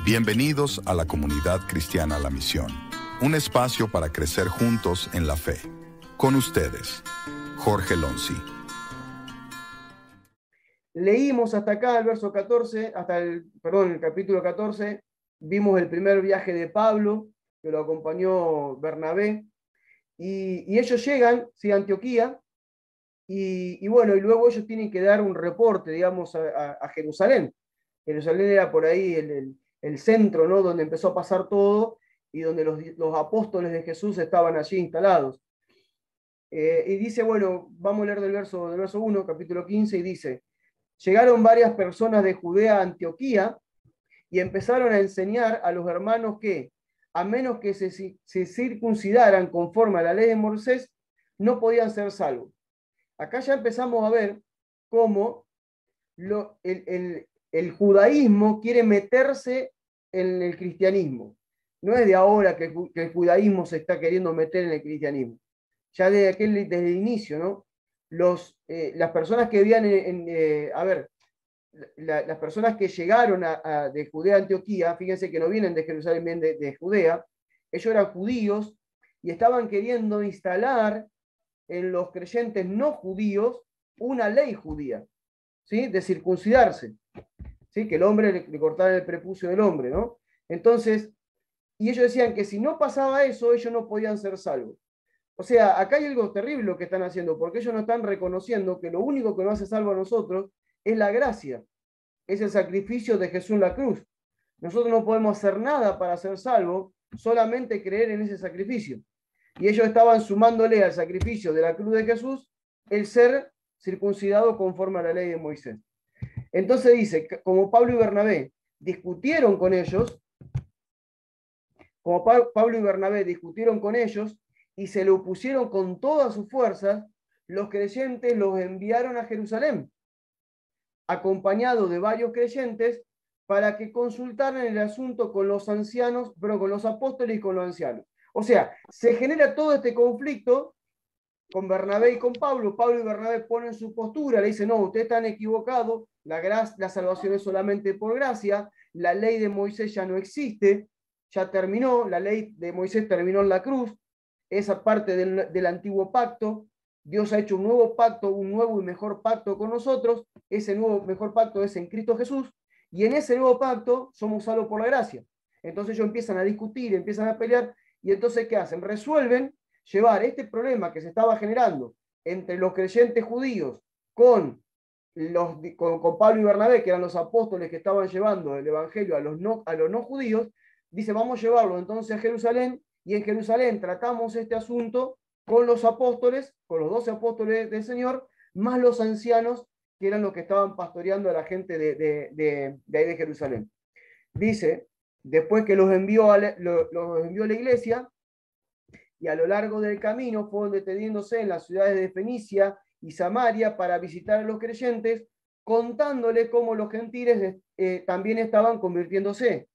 Bienvenidos a la comunidad cristiana La Misión, un espacio para crecer juntos en la fe. Con ustedes, Jorge Lonzi. Leímos hasta acá el verso 14, el capítulo 14, vimos el primer viaje de Pablo, que lo acompañó Bernabé, y ellos llegan, ¿sí?, a Antioquía, y bueno, y luego ellos tienen que dar un reporte, digamos, a Jerusalén. Jerusalén era por ahí el centro, ¿no?, donde empezó a pasar todo, y donde los apóstoles de Jesús estaban allí instalados. Y dice, bueno, vamos a leer del verso 1, capítulo 15, y dice: llegaron varias personas de Judea a Antioquía y empezaron a enseñar a los hermanos que, a menos que se circuncidaran conforme a la ley de Moisés, no podían ser salvos. Acá ya empezamos a ver cómo el judaísmo quiere meterse en el cristianismo. No es de ahora que el judaísmo se está queriendo meter en el cristianismo. Ya desde el inicio, ¿no? Las personas que vivían las personas que llegaron de Judea a Antioquía, fíjense que no vienen de Jerusalén, vienen de Judea, ellos eran judíos y estaban queriendo instalar en los creyentes no judíos una ley judía, ¿sí?, de circuncidarse, ¿sí?, que el hombre le cortara el prepucio del hombre, ¿no? Entonces, y ellos decían que si no pasaba eso, ellos no podían ser salvos. O sea, acá hay algo terrible lo que están haciendo, porque ellos no están reconociendo que lo único que nos hace salvo a nosotros es la gracia, es el sacrificio de Jesús en la cruz. Nosotros no podemos hacer nada para ser salvos, solamente creer en ese sacrificio. Y ellos estaban sumándole al sacrificio de la cruz de Jesús el ser circuncidado conforme a la ley de Moisés. Entonces dice, como Pablo y Bernabé discutieron con ellos, y se le opusieron con todas sus fuerzas, los creyentes los enviaron a Jerusalén, acompañados de varios creyentes, para que consultaran el asunto con los ancianos, pero con los apóstoles y con los ancianos. O sea, se genera todo este conflicto con Bernabé y con Pablo. Pablo y Bernabé ponen su postura, le dicen: no, ustedes están equivocados, la salvación es solamente por gracia, la ley de Moisés ya no existe, ya terminó, la ley de Moisés terminó en la cruz, esa parte del antiguo pacto. Dios ha hecho un nuevo pacto, un nuevo y mejor pacto con nosotros. Ese nuevo mejor pacto es en Cristo Jesús, y en ese nuevo pacto somos salvos por la gracia. Entonces ellos empiezan a discutir, empiezan a pelear, y entonces ¿qué hacen? Resuelven llevar este problema que se estaba generando entre los creyentes judíos con Pablo y Bernabé, que eran los apóstoles que estaban llevando el evangelio a los no judíos. Dice: vamos a llevarlo entonces a Jerusalén, y en Jerusalén tratamos este asunto con los apóstoles, con los 12 apóstoles del Señor, más los ancianos, que eran los que estaban pastoreando a la gente de ahí de Jerusalén. Dice, después que los envió a la iglesia, y a lo largo del camino fueron deteniéndose en las ciudades de Fenicia y Samaria para visitar a los creyentes, contándole cómo los gentiles también estaban convirtiéndose.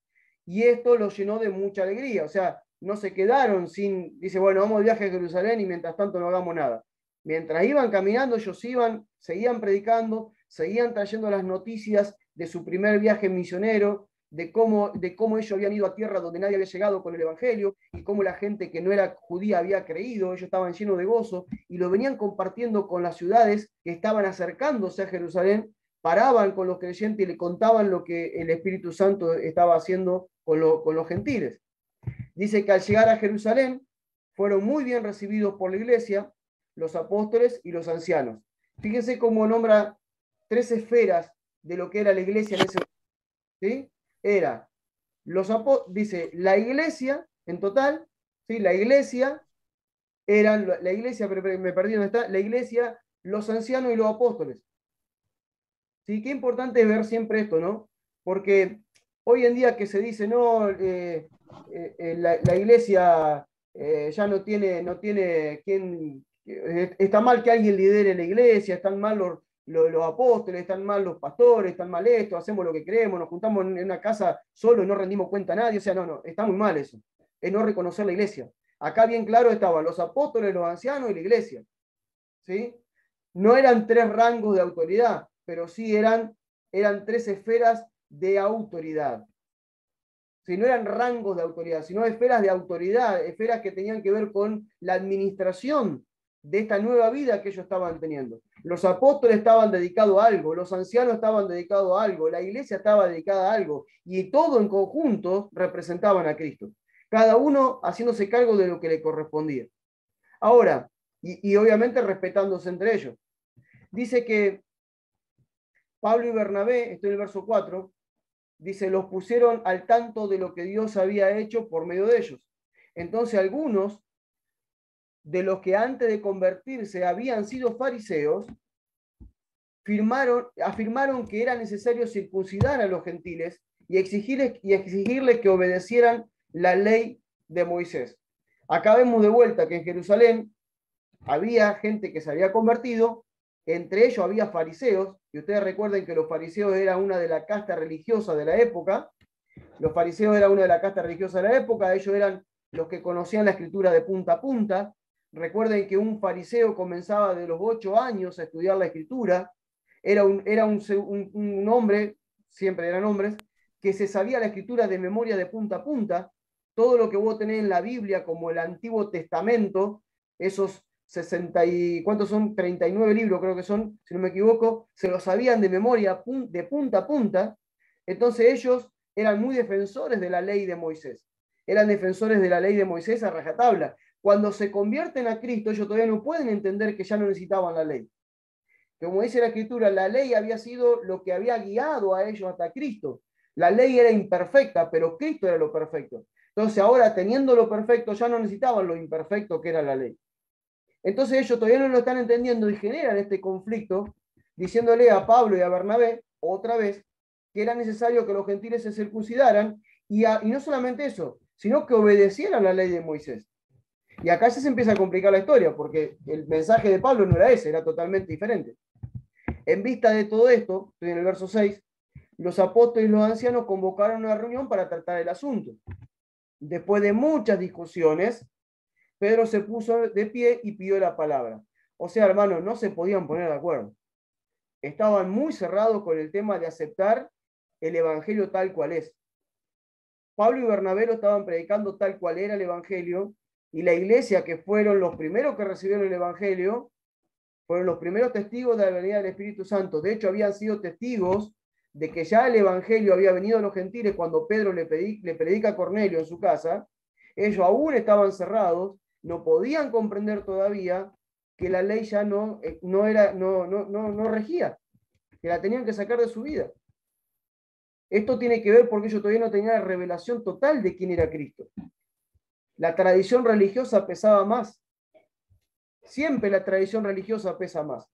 Y esto los llenó de mucha alegría. O sea, no se quedaron dice, bueno, vamos de viaje a Jerusalén y mientras tanto no hagamos nada. Mientras iban caminando, ellos seguían predicando, seguían trayendo las noticias de su primer viaje misionero, de cómo ellos habían ido a tierra donde nadie había llegado con el evangelio, y cómo la gente que no era judía había creído. Ellos estaban llenos de gozo y lo venían compartiendo con las ciudades que estaban acercándose a Jerusalén. Paraban con los creyentes y le contaban lo que el Espíritu Santo estaba haciendo con los gentiles. Dice que al llegar a Jerusalén fueron muy bien recibidos por la iglesia, los apóstoles y los ancianos. Fíjense cómo nombra 3 esferas de lo que era la iglesia en ese momento, ¿sí? Era dice la iglesia en total, ¿sí? La iglesia, pero me perdí dónde está, la iglesia, los ancianos y los apóstoles. ¿Sí? Qué importante es ver siempre esto, ¿no? Porque hoy en día que se dice, no, la iglesia ya no tiene quien, está mal que alguien lidere la iglesia, están mal los apóstoles, están mal los pastores, están mal esto, hacemos lo que queremos, nos juntamos en una casa solo y no rendimos cuenta a nadie. O sea, no, está muy mal eso, es no reconocer la iglesia. Acá bien claro estaban los apóstoles, los ancianos y la iglesia, ¿sí? No eran 3 rangos de autoridad, pero sí eran 3 esferas de autoridad. Si no eran rangos de autoridad, sino esferas de autoridad, esferas que tenían que ver con la administración de esta nueva vida que ellos estaban teniendo. Los apóstoles estaban dedicados a algo, los ancianos estaban dedicados a algo, la iglesia estaba dedicada a algo, y todo en conjunto representaban a Cristo. Cada uno haciéndose cargo de lo que le correspondía. Ahora, y obviamente respetándose entre ellos. Dice que Pablo y Bernabé, estoy en el verso 4, dice, los pusieron al tanto de lo que Dios había hecho por medio de ellos. Entonces algunos de los que antes de convertirse habían sido fariseos, afirmaron que era necesario circuncidar a los gentiles y exigirles que obedecieran la ley de Moisés. Acá vemos de vuelta que en Jerusalén había gente que se había convertido, entre ellos había fariseos, y ustedes recuerden que los fariseos eran una de la casta religiosa de la época. Los fariseos eran una de la casta religiosa de la época, ellos eran los que conocían la escritura de punta a punta. Recuerden que un fariseo comenzaba de los 8 años a estudiar la escritura, era un hombre, siempre eran hombres, que se sabía la escritura de memoria de punta a punta. Todo lo que vos tenés en la Biblia, como el Antiguo Testamento, esos 60 y, ¿cuántos son? 39 libros creo que son, si no me equivoco, se lo sabían de memoria de punta a punta. Entonces ellos eran muy defensores de la ley de Moisés. Eran defensores de la ley de Moisés a rajatabla. Cuando se convierten a Cristo, ellos todavía no pueden entender que ya no necesitaban la ley. Como dice la Escritura, la ley había sido lo que había guiado a ellos hasta Cristo. La ley era imperfecta, pero Cristo era lo perfecto. Entonces ahora, teniendo lo perfecto, ya no necesitaban lo imperfecto que era la ley. Entonces ellos todavía no lo están entendiendo y generan este conflicto, diciéndole a Pablo y a Bernabé, otra vez, que era necesario que los gentiles se circuncidaran, y no solamente eso, sino que obedecieran la ley de Moisés. Y acá ya se empieza a complicar la historia, porque el mensaje de Pablo no era ese, era totalmente diferente. En vista de todo esto, estoy en el verso 6, los apóstoles y los ancianos convocaron una reunión para tratar el asunto. Después de muchas discusiones, Pedro se puso de pie y pidió la palabra. O sea, hermanos, no se podían poner de acuerdo. Estaban muy cerrados con el tema de aceptar el evangelio tal cual es. Pablo y Bernabé lo estaban predicando tal cual era el evangelio, y la iglesia, que fueron los primeros que recibieron el evangelio, fueron los primeros testigos de la venida del Espíritu Santo. De hecho, habían sido testigos de que ya el evangelio había venido a los gentiles cuando Pedro le predica a Cornelio en su casa. Ellos aún estaban cerrados, no podían comprender todavía que la ley ya no regía, que la tenían que sacar de su vida. Esto tiene que ver porque ellos todavía no tenían la revelación total de quién era Cristo. La tradición religiosa pesaba más. Siempre la tradición religiosa pesa más.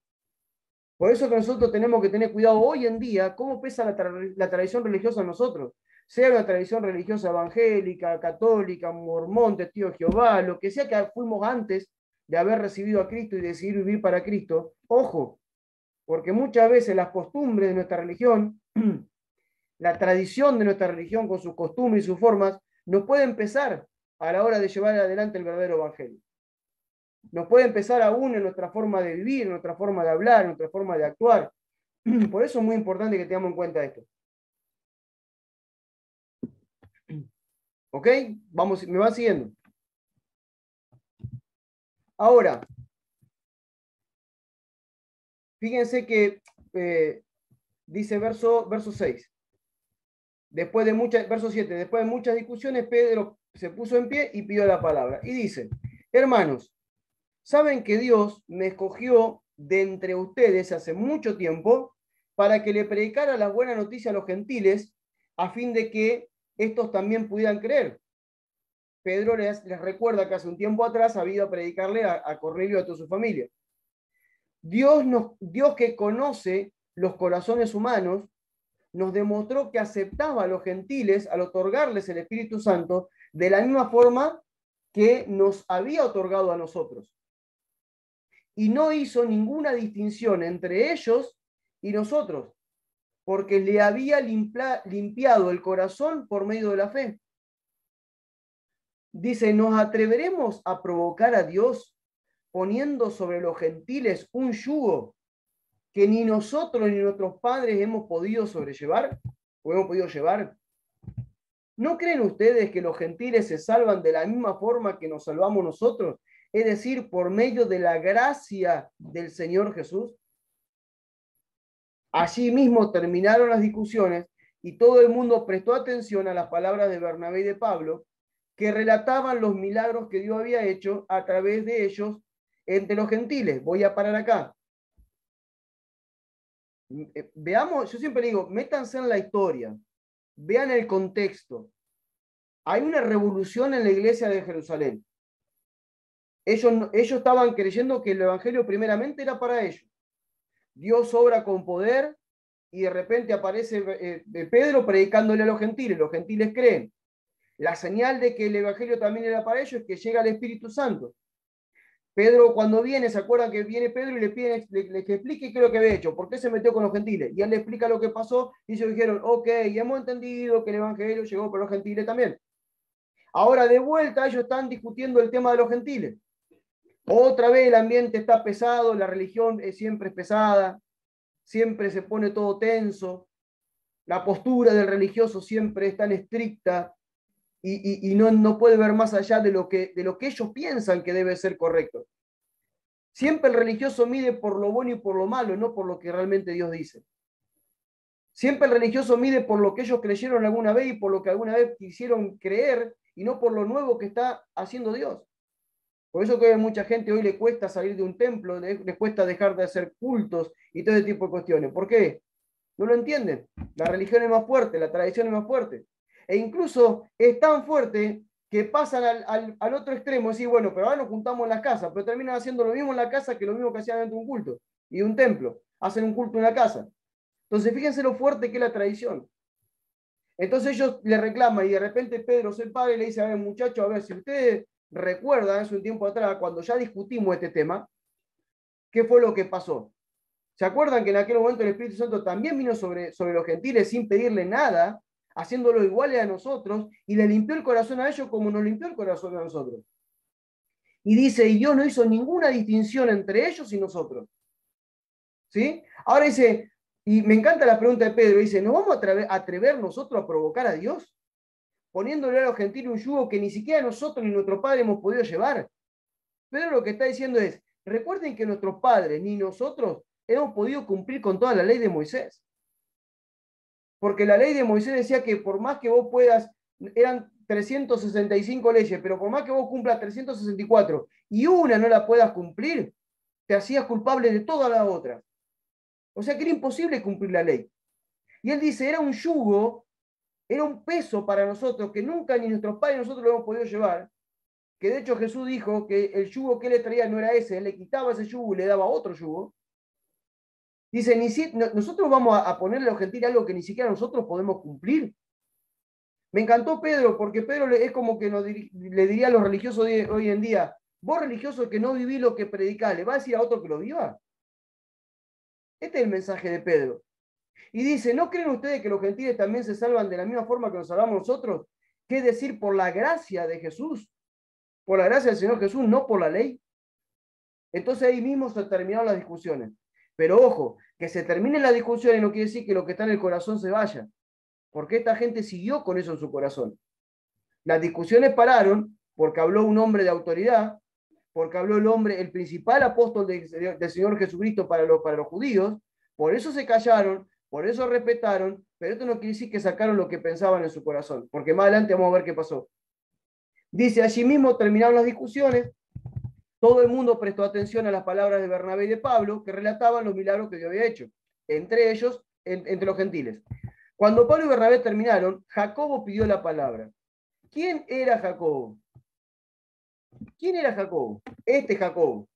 Por eso que nosotros tenemos que tener cuidado hoy en día cómo pesa la tradición religiosa en nosotros. Sea una tradición religiosa evangélica, católica, mormón, testigo de Jehová, lo que sea que fuimos antes de haber recibido a Cristo y decidir vivir para Cristo. Ojo, porque muchas veces las costumbres de nuestra religión, la tradición de nuestra religión con sus costumbres y sus formas, nos puede empezar a la hora de llevar adelante el verdadero evangelio. Nos puede empezar aún en nuestra forma de vivir, en nuestra forma de hablar, en nuestra forma de actuar. Por eso es muy importante que tengamos en cuenta esto. ¿Ok? Vamos, me van siguiendo. Ahora, fíjense que dice verso 6. Verso 7, después de muchas discusiones, Pedro se puso en pie y pidió la palabra. Y dice, hermanos, saben que Dios me escogió de entre ustedes hace mucho tiempo para que le predicara la buena noticia a los gentiles, a fin de que estos también pudieran creer. Pedro les recuerda que hace un tiempo atrás había ido a predicarle a Cornelio y a toda su familia. Dios que conoce los corazones humanos, nos demostró que aceptaba a los gentiles al otorgarles el Espíritu Santo de la misma forma que nos había otorgado a nosotros. Y no hizo ninguna distinción entre ellos y nosotros, porque le había limpiado el corazón por medio de la fe. Dice, ¿nos atreveremos a provocar a Dios poniendo sobre los gentiles un yugo que ni nosotros ni nuestros padres hemos podido sobrellevar o hemos podido llevar? ¿No creen ustedes que los gentiles se salvan de la misma forma que nos salvamos nosotros? Es decir, por medio de la gracia del Señor Jesús. Allí mismo terminaron las discusiones y todo el mundo prestó atención a las palabras de Bernabé y de Pablo, que relataban los milagros que Dios había hecho a través de ellos entre los gentiles. Voy a parar acá. Veamos, yo siempre digo, métanse en la historia, vean el contexto. Hay una revolución en la iglesia de Jerusalén. Ellos estaban creyendo que el evangelio primeramente era para ellos. Dios obra con poder y de repente aparece Pedro predicándole a los gentiles creen. La señal de que el evangelio también era para ellos es que llega el Espíritu Santo. Pedro cuando viene, ¿se acuerdan que viene Pedro y le pide le explique qué es lo que había hecho? ¿Por qué se metió con los gentiles? Y él le explica lo que pasó y ellos dijeron, ok, ya hemos entendido que el evangelio llegó para los gentiles también. Ahora de vuelta ellos están discutiendo el tema de los gentiles. Otra vez el ambiente está pesado, la religión siempre es pesada, siempre se pone todo tenso, la postura del religioso siempre es tan estricta y no puede ver más allá de lo que ellos piensan que debe ser correcto. Siempre el religioso mide por lo bueno y por lo malo, no por lo que realmente Dios dice. Siempre el religioso mide por lo que ellos creyeron alguna vez y por lo que alguna vez quisieron creer y no por lo nuevo que está haciendo Dios. Por eso que a mucha gente hoy le cuesta salir de un templo, le cuesta dejar de hacer cultos y todo ese tipo de cuestiones. ¿Por qué? No lo entienden. La religión es más fuerte, la tradición es más fuerte. E incluso es tan fuerte que pasan al otro extremo, decir, bueno, pero ahora nos juntamos en las casas, pero terminan haciendo lo mismo en la casa que lo mismo que hacían dentro de un culto y de un templo. Hacen un culto en la casa. Entonces, fíjense lo fuerte que es la tradición. Entonces ellos le reclaman y de repente Pedro se para y le dice, a ver, muchachos, a ver, si ustedes recuerdan hace un tiempo atrás, cuando ya discutimos este tema, ¿qué fue lo que pasó? ¿Se acuerdan que en aquel momento el Espíritu Santo también vino sobre los gentiles sin pedirle nada, haciéndolo iguales a nosotros, y le limpió el corazón a ellos como nos limpió el corazón a nosotros? Y dice, y Dios no hizo ninguna distinción entre ellos y nosotros. ¿Sí? Ahora dice, y me encanta la pregunta de Pedro, dice, ¿nos vamos a atrever nosotros a provocar a Dios? Poniéndole a los gentiles un yugo que ni siquiera nosotros ni nuestro padre hemos podido llevar. Pedro lo que está diciendo es, recuerden que nuestros padres ni nosotros hemos podido cumplir con toda la ley de Moisés. Porque la ley de Moisés decía que por más que vos puedas, eran 365 leyes, pero por más que vos cumplas 364 y una no la puedas cumplir, te hacías culpable de todas las otras. O sea que era imposible cumplir la ley. Y él dice, era un yugo, era un peso para nosotros que nunca ni nuestros padres ni nosotros lo hemos podido llevar, que de hecho Jesús dijo que el yugo que él le traía no era ese, él le quitaba ese yugo y le daba otro yugo. Dice, nosotros vamos a ponerle a los gentiles algo que ni siquiera nosotros podemos cumplir. Me encantó Pedro, porque Pedro es como que le diría a los religiosos hoy en día, vos religioso que no vivís lo que predicás, ¿le va a decir a otro que lo viva? Este es el mensaje de Pedro. Y dice, ¿no creen ustedes que los gentiles también se salvan de la misma forma que nos salvamos nosotros? ¿Qué decir por la gracia de Jesús? Por la gracia del Señor Jesús, no por la ley. Entonces ahí mismo se terminaron las discusiones. Pero ojo, que se terminen las discusiones no quiere decir que lo que está en el corazón se vaya. Porque esta gente siguió con eso en su corazón. Las discusiones pararon porque habló un hombre de autoridad, porque habló el principal apóstol del Señor Jesucristo para los judíos. Por eso se callaron, por eso respetaron, pero esto no quiere decir que sacaron lo que pensaban en su corazón. Porque más adelante vamos a ver qué pasó. Dice, allí mismo terminaron las discusiones. Todo el mundo prestó atención a las palabras de Bernabé y de Pablo, que relataban los milagros que Dios había hecho, entre ellos, entre los gentiles. Cuando Pablo y Bernabé terminaron, Jacobo pidió la palabra. ¿Quién era Jacobo? ¿Quién era Jacobo? Este Jacobo.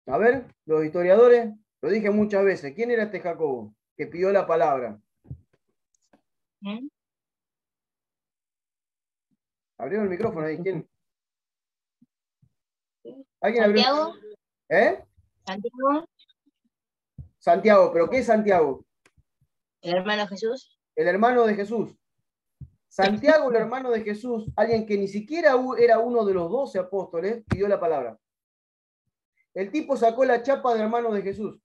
A ver, los historiadores, lo dije muchas veces. ¿Quién era este Jacobo que pidió la palabra? Abrieron el micrófono ahí. ¿Quién? ¿Alguien Santiago. abrió? ¿Eh? Santiago. Santiago, ¿pero qué es Santiago? El hermano Jesús. El hermano de Jesús. Santiago, el hermano de Jesús, alguien que ni siquiera era uno de los 12 apóstoles, pidió la palabra. El tipo sacó la chapa de hermano de Jesús.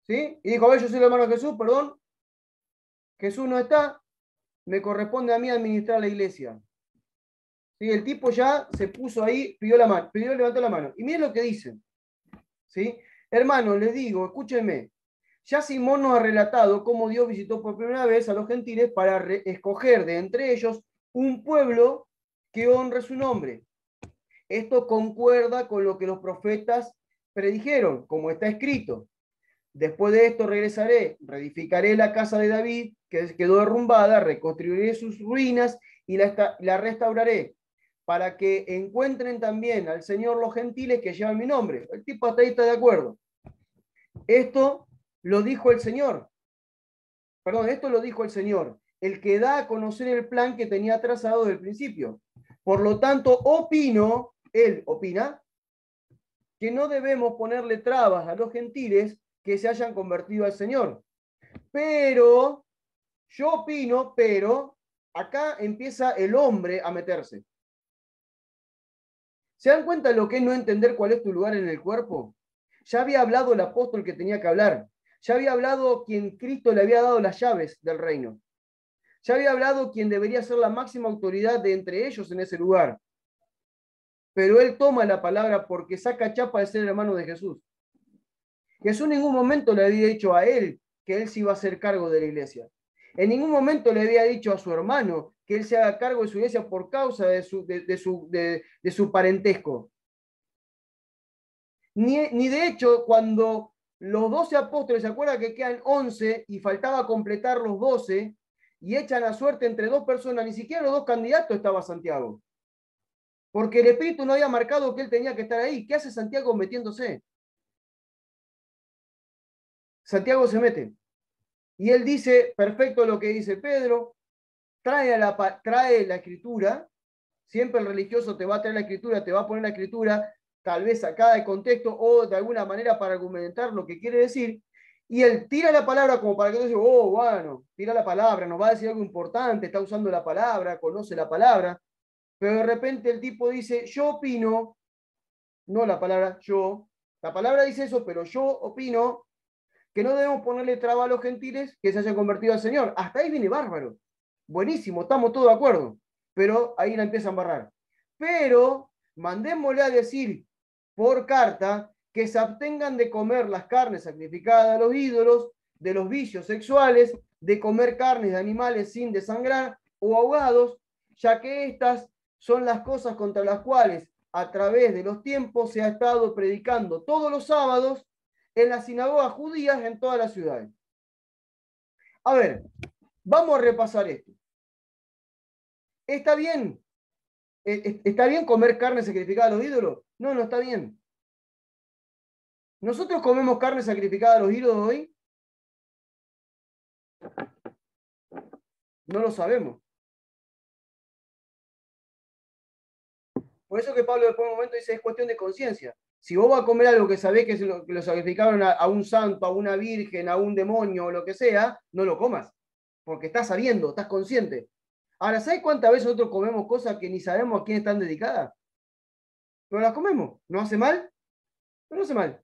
¿Sí? Y dijo, a ver, yo soy el hermano de Jesús, perdón. Jesús no está, me corresponde a mí administrar la iglesia. ¿Sí? El tipo ya se puso ahí, levantó la mano. Y miren lo que dicen. ¿Sí? Hermanos, les digo, escúchenme. Ya Simón nos ha relatado cómo Dios visitó por primera vez a los gentiles para escoger de entre ellos un pueblo que honre su nombre. Esto concuerda con lo que los profetas predijeron, como está escrito. Después de esto regresaré, reedificaré la casa de David, que quedó derrumbada, reconstruiré sus ruinas y la restauraré, para que encuentren también al Señor los gentiles que llevan mi nombre. El tipo hasta ahí está de acuerdo. Esto lo dijo el Señor. Perdón, esto lo dijo el Señor, el que da a conocer el plan que tenía trazado desde el principio. Por lo tanto, él opina, que no debemos ponerle trabas a los gentiles que se hayan convertido al Señor. Pero, yo opino, pero, acá empieza el hombre a meterse. ¿Se dan cuenta de lo que es no entender cuál es tu lugar en el cuerpo? Ya había hablado el apóstol que tenía que hablar. Ya había hablado quien Cristo le había dado las llaves del reino. Ya había hablado quien debería ser la máxima autoridad de entre ellos en ese lugar. Pero él toma la palabra porque saca chapa de ser hermano de Jesús. Jesús en ningún momento le había dicho a él que él se iba a hacer cargo de la iglesia. En ningún momento le había dicho a su hermano que él se haga cargo de su iglesia por causa de su parentesco. Ni de hecho, cuando los 12 apóstoles, ¿se acuerdan que quedan 11 y faltaba completar los 12 y echan a suerte entre dos personas? Ni siquiera los dos candidatos estaba Santiago. Porque el Espíritu no había marcado que él tenía que estar ahí. ¿Qué hace Santiago metiéndose? Santiago se mete. Y él dice, perfecto lo que dice Pedro, trae la escritura. Siempre el religioso te va a traer la escritura, te va a poner la escritura, tal vez sacada de contexto o de alguna manera para argumentar lo que quiere decir. Y él tira la palabra como para que tú digas, oh, bueno, tira la palabra, nos va a decir algo importante, está usando la palabra, conoce la palabra. Pero de repente el tipo dice, yo opino, no la palabra yo, la palabra dice eso, pero yo opino que no debemos ponerle traba a los gentiles que se hayan convertido al Señor. Hasta ahí viene bárbaro. Buenísimo, estamos todos de acuerdo. Pero ahí la empiezan a embarrar. Pero mandémosle a decir por carta que se abstengan de comer las carnes sacrificadas a los ídolos, de los vicios sexuales, de comer carnes de animales sin desangrar o ahogados, ya que estas son las cosas contra las cuales a través de los tiempos se ha estado predicando todos los sábados en las sinagogas judías en todas las ciudades. A ver, vamos a repasar esto. ¿Está bien? ¿Está bien comer carne sacrificada a los ídolos? No, no está bien. ¿Nosotros comemos carne sacrificada a los ídolos hoy? No lo sabemos. Por eso que Pablo después de un momento dice, es cuestión de conciencia. Si vos vas a comer algo que sabés que lo sacrificaron a un santo, a una virgen, a un demonio o lo que sea, no lo comas. Porque estás sabiendo, estás consciente. Ahora, ¿sabes cuántas veces nosotros comemos cosas que ni sabemos a quién están dedicadas? Pero las comemos. ¿No hace mal? No hace mal.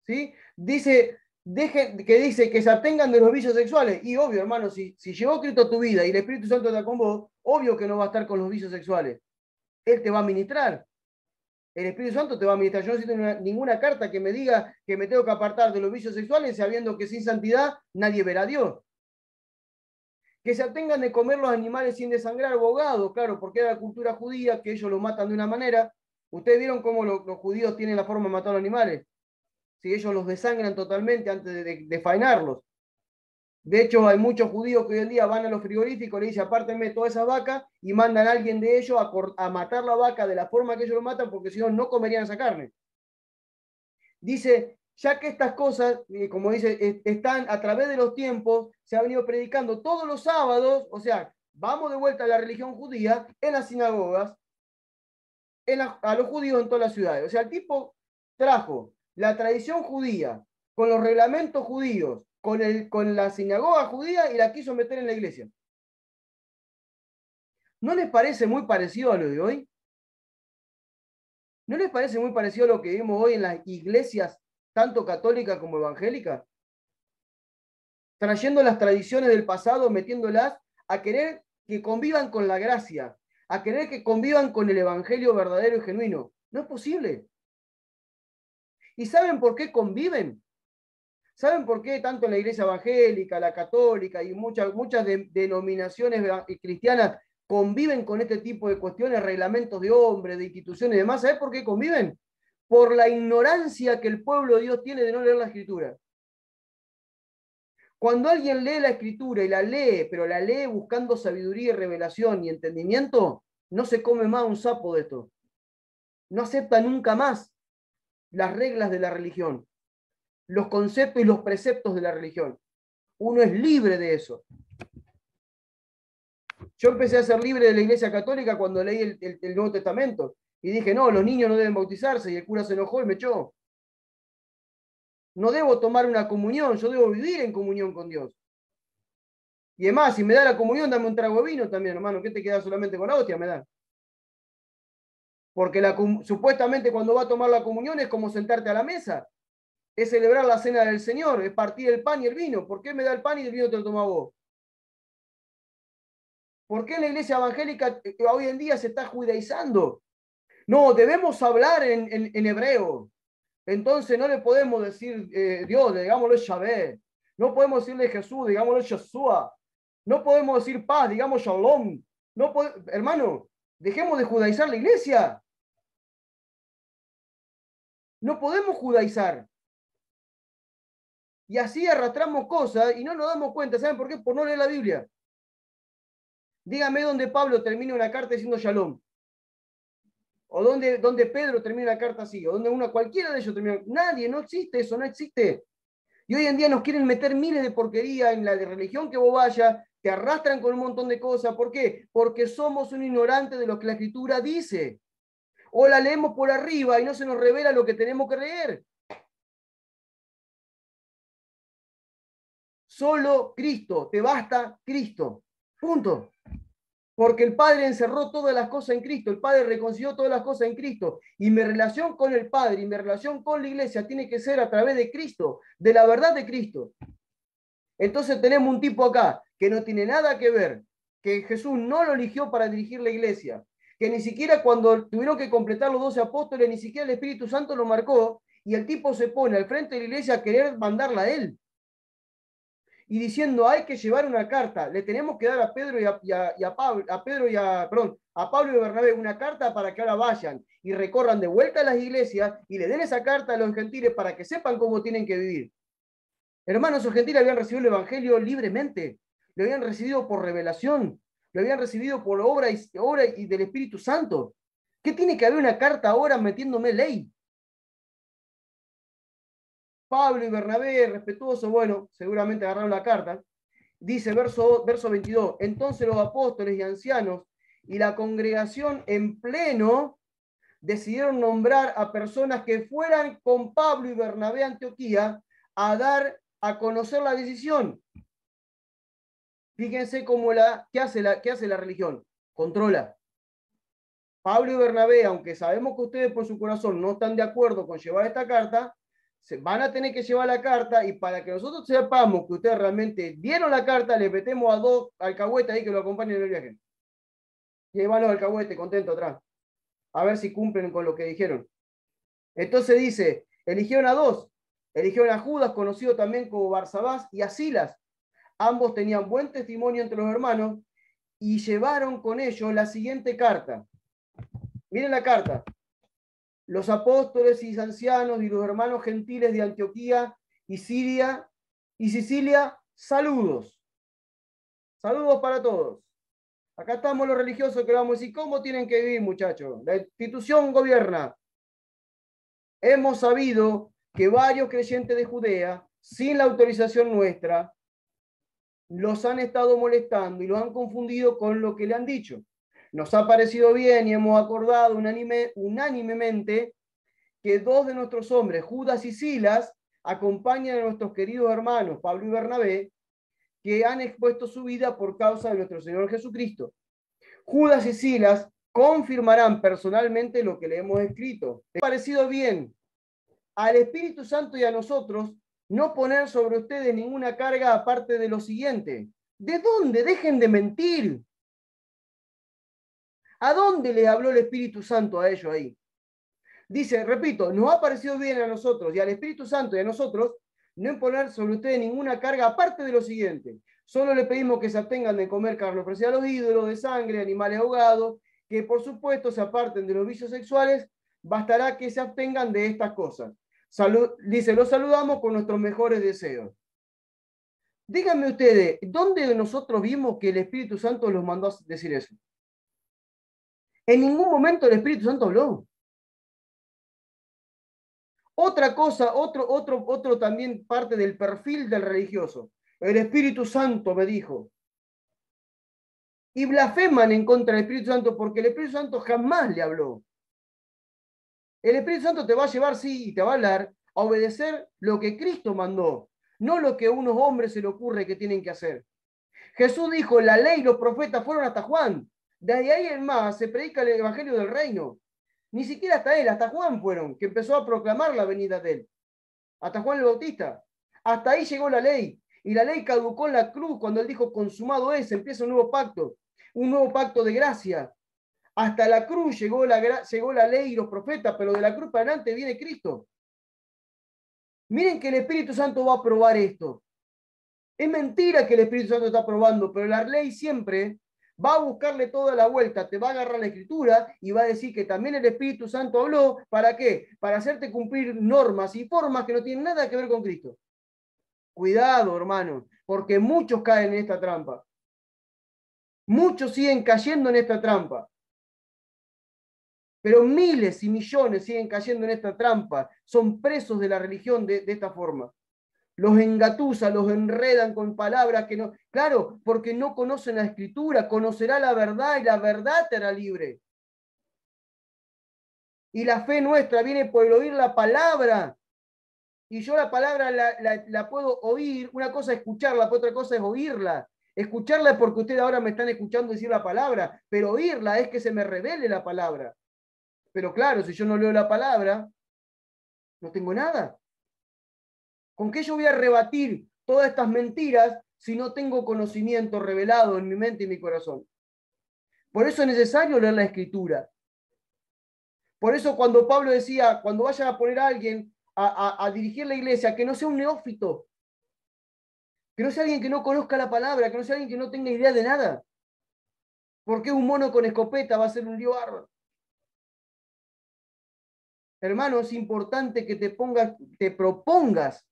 ¿Sí? Dice que se abstengan de los vicios sexuales. Y obvio, hermano, si llegó Cristo a tu vida y el Espíritu Santo está con vos, obvio que no va a estar con los vicios sexuales. Él te va a ministrar. El Espíritu Santo te va a ministrar. Yo no necesito ninguna carta que me diga que me tengo que apartar de los vicios sexuales sabiendo que sin santidad nadie verá a Dios. Que se abstengan de comer los animales sin desangrar o ahogados, claro, porque era la cultura judía, que ellos los matan de una manera. Ustedes vieron cómo los judíos tienen la forma de matar a los animales. Si ellos los desangran totalmente antes de faenarlos. De hecho, hay muchos judíos que hoy en día van a los frigoríficos, le dicen, apártenme todas esas vacas, y mandan a alguien de ellos a matar la vaca de la forma que ellos lo matan, porque si no, no comerían esa carne. Dice, ya que estas cosas, como dice, están a través de los tiempos, se ha venido predicando todos los sábados, o sea, vamos de vuelta a la religión judía, en las sinagogas, a los judíos en todas las ciudades. O sea, el tipo trajo la tradición judía, con los reglamentos judíos, con la sinagoga judía y la quiso meter en la iglesia. ¿No les parece muy parecido a lo de hoy? ¿No les parece muy parecido a lo que vemos hoy en las iglesias, tanto católicas como evangélicas? trayendo las tradiciones del pasado, metiéndolas, a querer que convivan con la gracia, a querer que convivan con el evangelio verdadero y genuino. No es posible. ¿Y saben por qué conviven? ¿Saben por qué tanto en la iglesia evangélica, la católica y muchas denominaciones cristianas conviven con este tipo de cuestiones, reglamentos de hombres, de instituciones y demás? ¿Sabes por qué conviven? Por la ignorancia que el pueblo de Dios tiene de no leer la Escritura. Cuando alguien lee la Escritura y la lee, pero la lee buscando sabiduría y revelación y entendimiento, no se come más un sapo de esto. No acepta nunca más las reglas de la religión, los conceptos y los preceptos de la religión. Uno es libre de eso. Yo empecé a ser libre de la Iglesia Católica cuando leí el Nuevo Testamento y dije, no, los niños no deben bautizarse, y el cura se enojó y me echó. No debo tomar una comunión, yo debo vivir en comunión con Dios. Y además, si me da la comunión, dame un trago de vino también, hermano. ¿Qué te queda solamente con la hostia? Me da. Porque supuestamente cuando va a tomar la comunión es como sentarte a la mesa. Es celebrar la cena del Señor, es partir el pan y el vino. ¿Por qué me da el pan y el vino te lo toma vos? ¿Por qué la iglesia evangélica hoy en día se está judaizando? No, debemos hablar en hebreo. Entonces no le podemos decir Dios, digámoslo Yahvé. No podemos decirle Jesús, digámoslo Yeshua. No podemos decir paz, digamos Shalom. No hermano, dejemos de judaizar la iglesia. No podemos judaizar. Y así arrastramos cosas y no nos damos cuenta. ¿Saben por qué? Por no leer la Biblia. Dígame dónde Pablo termina una carta diciendo Shalom. O dónde Pedro termina la carta así. O donde cualquiera de ellos termina. Nadie, no existe eso, no existe. Y hoy en día nos quieren meter miles de porquería en la de religión que vos vayas, te arrastran con un montón de cosas. ¿Por qué? Porque somos un ignorante de lo que la Escritura dice. O la leemos por arriba y no se nos revela lo que tenemos que leer. Solo Cristo, te basta Cristo. Punto. Porque el Padre encerró todas las cosas en Cristo, el Padre reconcilió todas las cosas en Cristo. Y mi relación con el Padre y mi relación con la iglesia tiene que ser a través de Cristo, de la verdad de Cristo. Entonces tenemos un tipo acá que no tiene nada que ver, que Jesús no lo eligió para dirigir la iglesia, que ni siquiera cuando tuvieron que completar los 12 apóstoles, ni siquiera el Espíritu Santo lo marcó, y el tipo se pone al frente de la iglesia a querer mandarla a él. Y diciendo, hay que llevar una carta, le tenemos que dar a Pedro a Pablo y Bernabé una carta para que ahora vayan y recorran de vuelta a las iglesias y le den esa carta a los gentiles para que sepan cómo tienen que vivir. Hermanos, los gentiles habían recibido el evangelio libremente, lo habían recibido por revelación, lo habían recibido por obra y del Espíritu Santo. ¿Qué tiene que haber una carta ahora metiéndome ley? Pablo y Bernabé, respetuosos, bueno, seguramente agarraron la carta. Dice verso 22, entonces los apóstoles y ancianos y la congregación en pleno decidieron nombrar a personas que fueran con Pablo y Bernabé a Antioquía a dar a conocer la decisión. Fíjense cómo ¿qué hace la religión? Controla. Pablo y Bernabé, aunque sabemos que ustedes por su corazón no están de acuerdo con llevar esta carta, van a tener que llevar la carta, y para que nosotros sepamos que ustedes realmente dieron la carta, le metemos a 2 alcahuetes ahí que lo acompañen en el viaje. Y ahí van los alcahuetes contentos atrás. A ver si cumplen con lo que dijeron. Entonces dice, eligieron a 2. Eligieron a Judas, conocido también como Barsabás, y a Silas. Ambos tenían buen testimonio entre los hermanos y llevaron con ellos la siguiente carta. Miren la carta. Los apóstoles y ancianos y los hermanos gentiles de Antioquía y Siria y Sicilia, saludos. Saludos para todos. Acá estamos los religiosos que vamos a decir cómo tienen que vivir, muchachos. La institución gobierna. Hemos sabido que varios creyentes de Judea, sin la autorización nuestra, los han estado molestando y los han confundido con lo que le han dicho. Nos ha parecido bien y hemos acordado unánimemente que 2 de nuestros hombres, Judas y Silas, acompañen a nuestros queridos hermanos Pablo y Bernabé, que han expuesto su vida por causa de nuestro Señor Jesucristo. Judas y Silas confirmarán personalmente lo que le hemos escrito. Ha parecido bien al Espíritu Santo y a nosotros no poner sobre ustedes ninguna carga aparte de lo siguiente. ¿De dónde? Dejen de mentir. ¿A dónde les habló el Espíritu Santo a ellos ahí? Dice, repito, nos ha parecido bien a nosotros y al Espíritu Santo y a nosotros no imponer sobre ustedes ninguna carga aparte de lo siguiente. Solo le pedimos que se abstengan de comer carne ofrecida a los ídolos, de sangre, animales ahogados, que por supuesto se aparten de los vicios sexuales. Bastará que se abstengan de estas cosas. Dice, los saludamos con nuestros mejores deseos. Díganme ustedes, ¿dónde nosotros vimos que el Espíritu Santo los mandó a decir eso? En ningún momento el Espíritu Santo habló. Otra cosa, otro también parte del perfil del religioso. El Espíritu Santo me dijo. Y blasfeman en contra del Espíritu Santo porque el Espíritu Santo jamás le habló. El Espíritu Santo te va a llevar, sí, y te va a hablar a obedecer lo que Cristo mandó, no lo que a unos hombres se le ocurre que tienen que hacer. Jesús dijo, la ley y los profetas fueron hasta Juan. Desde ahí en más se predica el evangelio del reino. Ni siquiera hasta él, hasta Juan fueron, que empezó a proclamar la venida de él. Hasta Juan el Bautista. Hasta ahí llegó la ley. Y la ley caducó en la cruz cuando él dijo, consumado es, empieza un nuevo pacto de gracia. Hasta la cruz llegó la ley y los profetas, pero de la cruz para adelante viene Cristo. Miren que el Espíritu Santo va a probar esto. Es mentira que el Espíritu Santo está probando, pero la ley siempre va a buscarle toda la vuelta, te va a agarrar la Escritura y va a decir que también el Espíritu Santo habló. ¿Para qué? Para hacerte cumplir normas y formas que no tienen nada que ver con Cristo. Cuidado, hermano, porque muchos caen en esta trampa. Muchos siguen cayendo en esta trampa. Pero miles y millones siguen cayendo en esta trampa. Son presos de la religión de esta forma. Los engatusan, los enredan con palabras que no... Claro, porque no conocen la Escritura. Conocerá la verdad y la verdad te hará libre. Y la fe nuestra viene por el oír la palabra. Y yo la palabra la puedo oír. Una cosa es escucharla, otra cosa es oírla. Escucharla es porque ustedes ahora me están escuchando decir la palabra, pero oírla es que se me revele la palabra. Pero claro, si yo no leo la palabra, no tengo nada. ¿Con qué yo voy a rebatir todas estas mentiras si no tengo conocimiento revelado en mi mente y mi corazón? Por eso es necesario leer la Escritura. Por eso cuando Pablo decía, cuando vayan a poner a alguien a dirigir la iglesia, que no sea un neófito, que no sea alguien que no conozca la palabra, que no sea alguien que no tenga idea de nada. Porque un mono con escopeta va a ser un lío bárbaro. Hermano, es importante que te propongas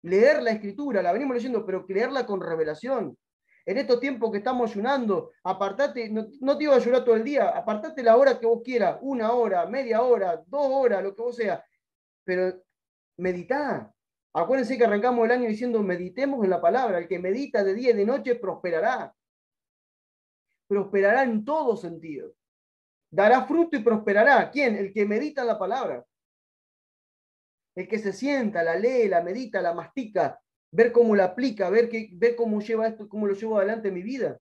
leer la Escritura, la venimos leyendo, pero leerla con revelación. En estos tiempos que estamos ayunando, apartate, no te digo ayunar todo el día, apartate la hora que vos quieras, 1 hora, media hora, 2 horas, lo que vos sea, pero meditá. Acuérdense que arrancamos el año diciendo meditemos en la palabra. El que medita de día y de noche prosperará. Prosperará en todo sentido. Dará fruto y prosperará. ¿Quién? El que medita en la palabra. El que se sienta, la lee, la medita, la mastica, ver cómo la aplica, ver cómo lleva esto, cómo lo llevo adelante en mi vida.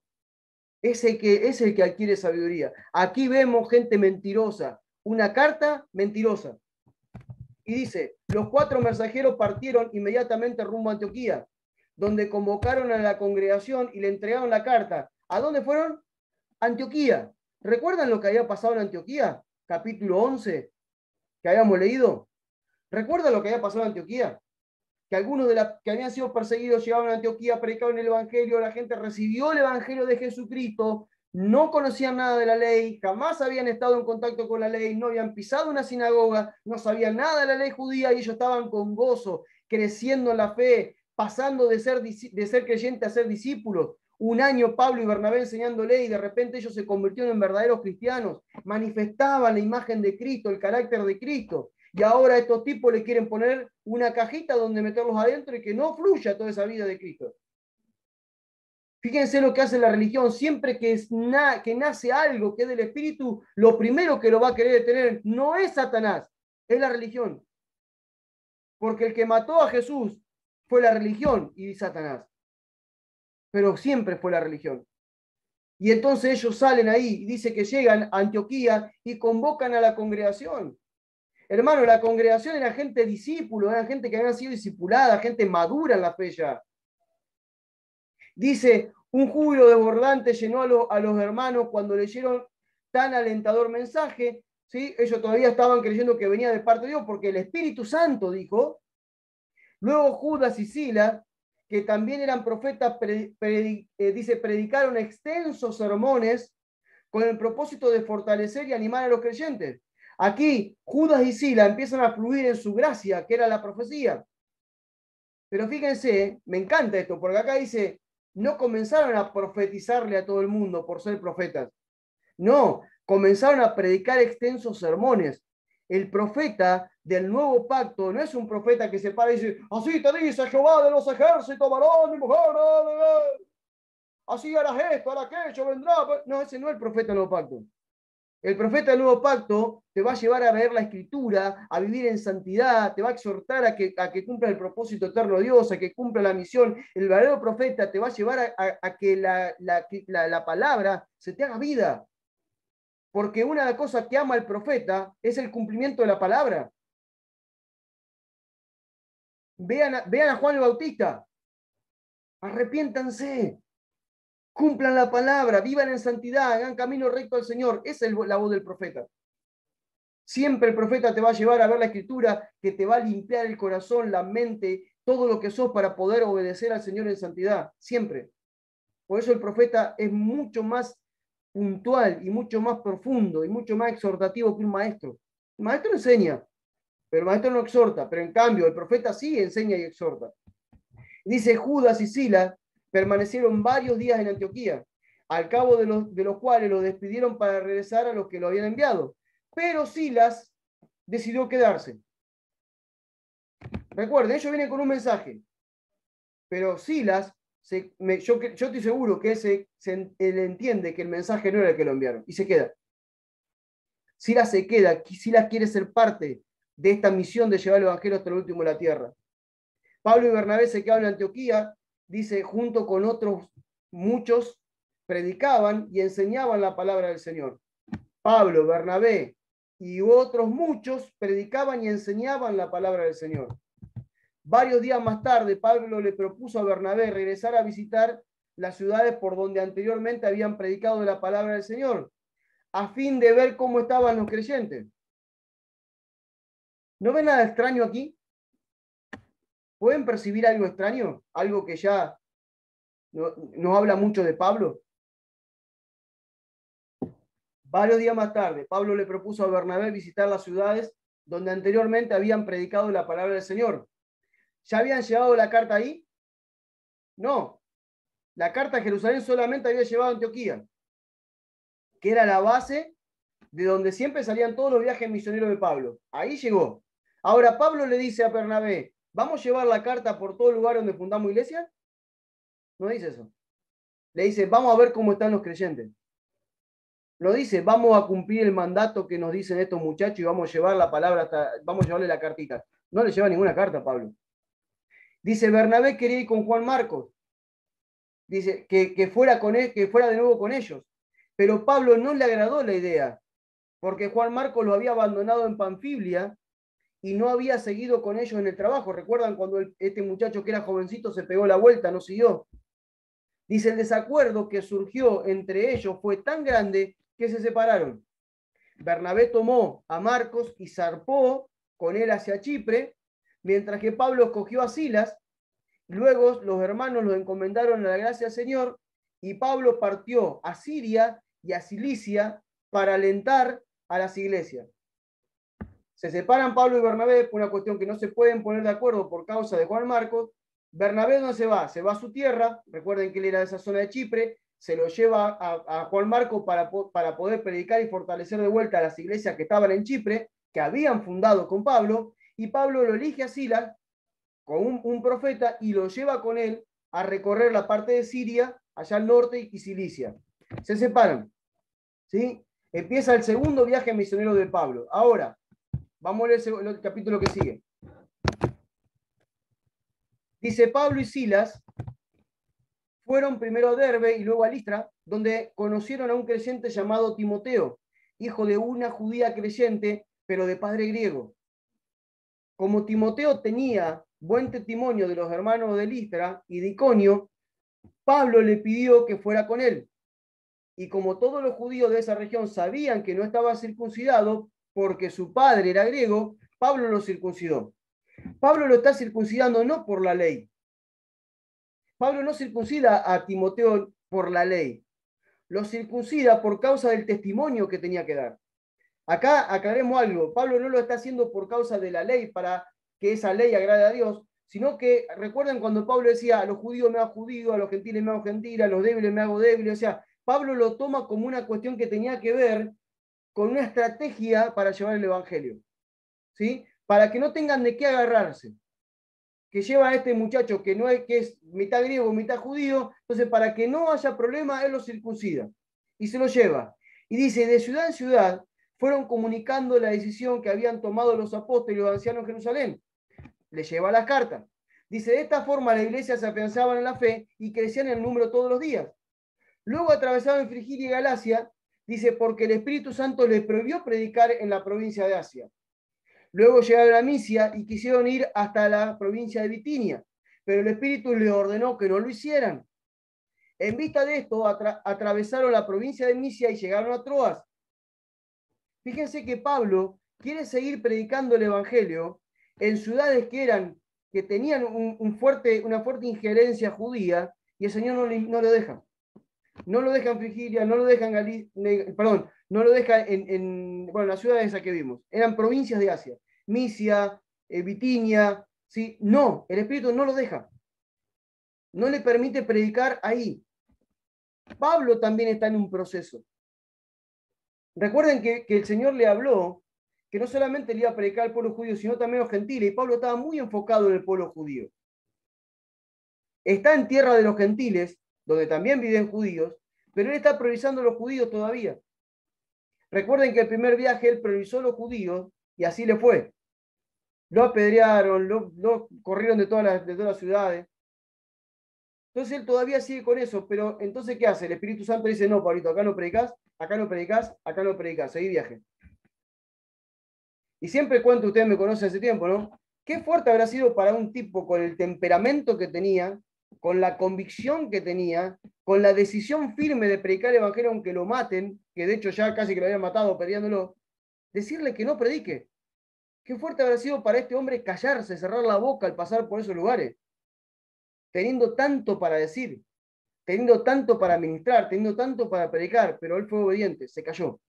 Es el que adquiere sabiduría. Aquí vemos gente mentirosa. Una carta mentirosa. Y dice, los 4 mensajeros partieron inmediatamente rumbo a Antioquía, donde convocaron a la congregación y le entregaron la carta. ¿A dónde fueron? Antioquía. ¿Recuerdan lo que había pasado en Antioquía? Capítulo 11, que habíamos leído. ¿Recuerdan lo que había pasado en Antioquía? Que algunos que habían sido perseguidos llegaban a Antioquía, predicaban el Evangelio, la gente recibió el Evangelio de Jesucristo, no conocían nada de la ley, jamás habían estado en contacto con la ley, no habían pisado una sinagoga, no sabían nada de la ley judía y ellos estaban con gozo, creciendo en la fe, pasando de ser creyente a ser discípulos. 1 año Pablo y Bernabé enseñándole y de repente ellos se convirtieron en verdaderos cristianos, manifestaban la imagen de Cristo, el carácter de Cristo. Y ahora estos tipos le quieren poner una cajita donde meterlos adentro y que no fluya toda esa vida de Cristo. Fíjense lo que hace la religión. Siempre que nace algo que es del Espíritu, lo primero que lo va a querer tener no es Satanás, es la religión. Porque el que mató a Jesús fue la religión y Satanás. Pero siempre fue la religión. Y entonces ellos salen ahí y dice que llegan a Antioquía y convocan a la congregación. Hermano, la congregación era gente discípulo, era gente que había sido discipulada, gente madura en la fe ya. Dice, un júbilo desbordante llenó a los hermanos cuando leyeron tan alentador mensaje. ¿Sí? Ellos todavía estaban creyendo que venía de parte de Dios porque el Espíritu Santo dijo. Luego Judas y Silas, que también eran profetas, dice, predicaron extensos sermones con el propósito de fortalecer y animar a los creyentes. Aquí Judas y Silas empiezan a fluir en su gracia, que era la profecía. Pero fíjense, me encanta esto, porque acá dice, no comenzaron a profetizarle a todo el mundo por ser profetas. No, comenzaron a predicar extensos sermones. El profeta del nuevo pacto no es un profeta que se para y dice, así te dice Jehová de los ejércitos, varón y mujer, así harás esto, harás aquello, vendrá. No, ese no es el profeta del nuevo pacto. El profeta del nuevo pacto te va a llevar a leer la escritura, a vivir en santidad, te va a exhortar a que cumpla el propósito eterno de Dios, a que cumpla la misión. El verdadero profeta te va a llevar a que la palabra se te haga vida. Porque una de las cosas que ama el profeta es el cumplimiento de la palabra. Vean a Juan el Bautista. Arrepiéntanse. Cumplan la palabra, vivan en santidad, hagan camino recto al Señor. Esa es la voz del profeta. Siempre el profeta te va a llevar a ver la escritura, que te va a limpiar el corazón, la mente, todo lo que sos para poder obedecer al Señor en santidad. Siempre. Por eso el profeta es mucho más puntual y mucho más profundo y mucho más exhortativo que un maestro. El maestro enseña, pero el maestro no exhorta. Pero en cambio, el profeta sí enseña y exhorta. Dice, Judas y Silas permanecieron varios días en Antioquía, al cabo de los cuales lo despidieron para regresar a los que lo habían enviado. Pero Silas decidió quedarse. Recuerden, ellos vienen con un mensaje, pero Silas, yo estoy seguro que él entiende que el mensaje no era el que lo enviaron, y se queda. Silas se queda, Silas quiere ser parte de esta misión de llevar el evangelio hasta el último de la tierra. Pablo y Bernabé se quedaron en Antioquía, dice, junto con otros muchos, predicaban y enseñaban la palabra del Señor. Pablo, Bernabé y otros muchos predicaban y enseñaban la palabra del Señor. Varios días más tarde, Pablo le propuso a Bernabé regresar a visitar las ciudades por donde anteriormente habían predicado de la palabra del Señor, a fin de ver cómo estaban los creyentes. ¿No ven nada extraño aquí? ¿Pueden percibir algo extraño? Algo que ya nos habla mucho de Pablo. Varios días más tarde, Pablo le propuso a Bernabé visitar las ciudades donde anteriormente habían predicado la palabra del Señor. ¿Ya habían llevado la carta ahí? No. La carta a Jerusalén solamente había llevado a Antioquía, que era la base de donde siempre salían todos los viajes misioneros de Pablo. Ahí llegó. Ahora Pablo le dice a Bernabé, ¿vamos a llevar la carta por todo lugar donde fundamos iglesia? No dice eso. Le dice, vamos a ver cómo están los creyentes. No dice, vamos a cumplir el mandato que nos dicen estos muchachos y vamos a llevar la palabra vamos a llevarle la cartita. No le lleva ninguna carta a Pablo. Dice, Bernabé quería ir con Juan Marcos. Dice, que fuera de nuevo con ellos. Pero Pablo no le agradó la idea, porque Juan Marcos lo había abandonado en Panfilia y no había seguido con ellos en el trabajo. ¿Recuerdan cuando este muchacho que era jovencito se pegó la vuelta, no siguió? Dice, el desacuerdo que surgió entre ellos fue tan grande que se separaron. Bernabé tomó a Marcos y zarpó con él hacia Chipre, mientras que Pablo escogió a Silas. Luego los hermanos los encomendaron a la gracia del Señor y Pablo partió a Siria y a Cilicia para alentar a las iglesias. Se separan Pablo y Bernabé por una cuestión que no se pueden poner de acuerdo por causa de Juan Marcos. Bernabé no se va a su tierra, recuerden que él era de esa zona de Chipre, se lo lleva a Juan Marcos para poder predicar y fortalecer de vuelta a las iglesias que estaban en Chipre, que habían fundado con Pablo, y Pablo lo elige a Silas con un profeta y lo lleva con él a recorrer la parte de Siria, allá al norte, y Cilicia. Se separan, ¿sí? Empieza el segundo viaje misionero de Pablo. Ahora, vamos a leer el capítulo que sigue. Dice, Pablo y Silas fueron primero a Derbe y luego a Listra, donde conocieron a un creyente llamado Timoteo, hijo de una judía creyente, pero de padre griego. como Timoteo tenía buen testimonio de los hermanos de Listra y de Iconio, Pablo le pidió que fuera con él. Y como todos los judíos de esa región sabían que no estaba circuncidado porque su padre era griego, Pablo lo circuncidó. Pablo lo está circuncidando no por la ley. Pablo no circuncida a Timoteo por la ley. Lo circuncida por causa del testimonio que tenía que dar. Acá aclaremos algo. Pablo no lo está haciendo por causa de la ley para que esa ley agrade a Dios, sino que recuerden cuando Pablo decía a los judíos me hago judío, a los gentiles me hago gentil, a los débiles me hago débil. O sea, Pablo lo toma como una cuestión que tenía que ver con una estrategia para llevar el evangelio, ¿sí? Para que no tengan de qué agarrarse. Que lleva a este muchacho que no es, que es mitad griego, mitad judío, entonces para que no haya problema, él lo circuncida y se lo lleva. Y dice, de ciudad en ciudad fueron comunicando la decisión que habían tomado los apóstoles y los ancianos en Jerusalén. Le lleva las cartas. Dice, de esta forma la iglesia se afianzaba en la fe y crecían en el número todos los días. Luego atravesaban Frigilia y Galacia, dice, porque el Espíritu Santo les prohibió predicar en la provincia de Asia. Luego llegaron a Misia y quisieron ir hasta la provincia de Bitinia, pero el Espíritu les ordenó que no lo hicieran. En vista de esto, atravesaron la provincia de Misia y llegaron a Troas. Fíjense que Pablo quiere seguir predicando el Evangelio en ciudades que tenían una fuerte injerencia judía, y el Señor no lo deja. No lo deja en Frigilia, no lo deja en Galicia, perdón, no lo deja en las ciudades esas que vimos. Eran provincias de Asia. Misia, Bitinia, ¿sí? No, el Espíritu no lo deja. No le permite predicar ahí. Pablo también está en un proceso. Recuerden que el Señor le habló que no solamente le iba a predicar al pueblo judío, sino también a los gentiles, y Pablo estaba muy enfocado en el pueblo judío. Está en tierra de los gentiles, donde también viven judíos, pero él está priorizando a los judíos todavía. Recuerden que el primer viaje él priorizó a los judíos y así le fue. Lo apedrearon, lo corrieron de todas las ciudades. Entonces él todavía sigue con eso, pero entonces ¿qué hace? El Espíritu Santo dice, no, Pablito, acá no predicás, acá no predicás, acá no predicás, seguí viaje. Y siempre cuento, ustedes me conocen hace tiempo, ¿no? Qué fuerte habrá sido para un tipo con el temperamento que tenía, con la convicción que tenía, con la decisión firme de predicar el evangelio aunque lo maten, que de hecho ya casi que lo habían matado peleándolo, decirle que no predique. Qué fuerte habrá sido para este hombre callarse, cerrar la boca al pasar por esos lugares, teniendo tanto para decir, teniendo tanto para ministrar, teniendo tanto para predicar, pero él fue obediente, se cayó.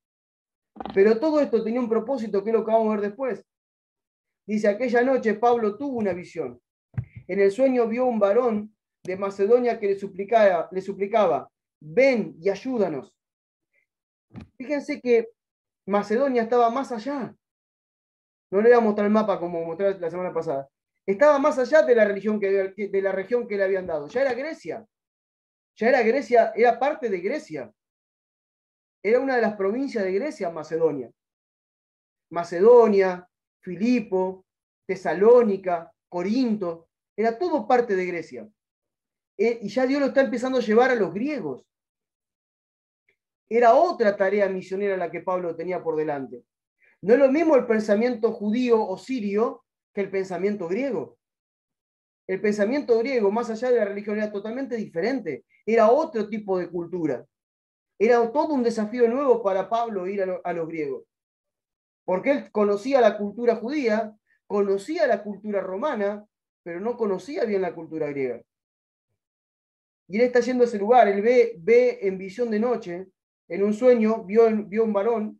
Pero todo esto tenía un propósito, que es lo que vamos a ver después. Dice, aquella noche Pablo tuvo una visión. En el sueño vio un varón de Macedonia que le suplicaba, ven y ayúdanos. Fíjense que Macedonia estaba más allá. No le voy a mostrar el mapa como mostré la semana pasada. Estaba más allá de la región que le habían dado. Ya era Grecia. Ya era Grecia, era parte de Grecia. Era una de las provincias de Grecia, Macedonia. Macedonia, Filipo, Tesalónica, Corinto, era todo parte de Grecia. Y ya Dios lo está empezando a llevar a los griegos. Era otra tarea misionera la que Pablo tenía por delante. No es lo mismo el pensamiento judío o sirio que el pensamiento griego. El pensamiento griego, más allá de la religión, era totalmente diferente. Era otro tipo de cultura. Era todo un desafío nuevo para Pablo ir a los griegos. Porque él conocía la cultura judía, conocía la cultura romana, pero no conocía bien la cultura griega. Y él está yendo a ese lugar, él ve en visión de noche, en un sueño, vio un varón,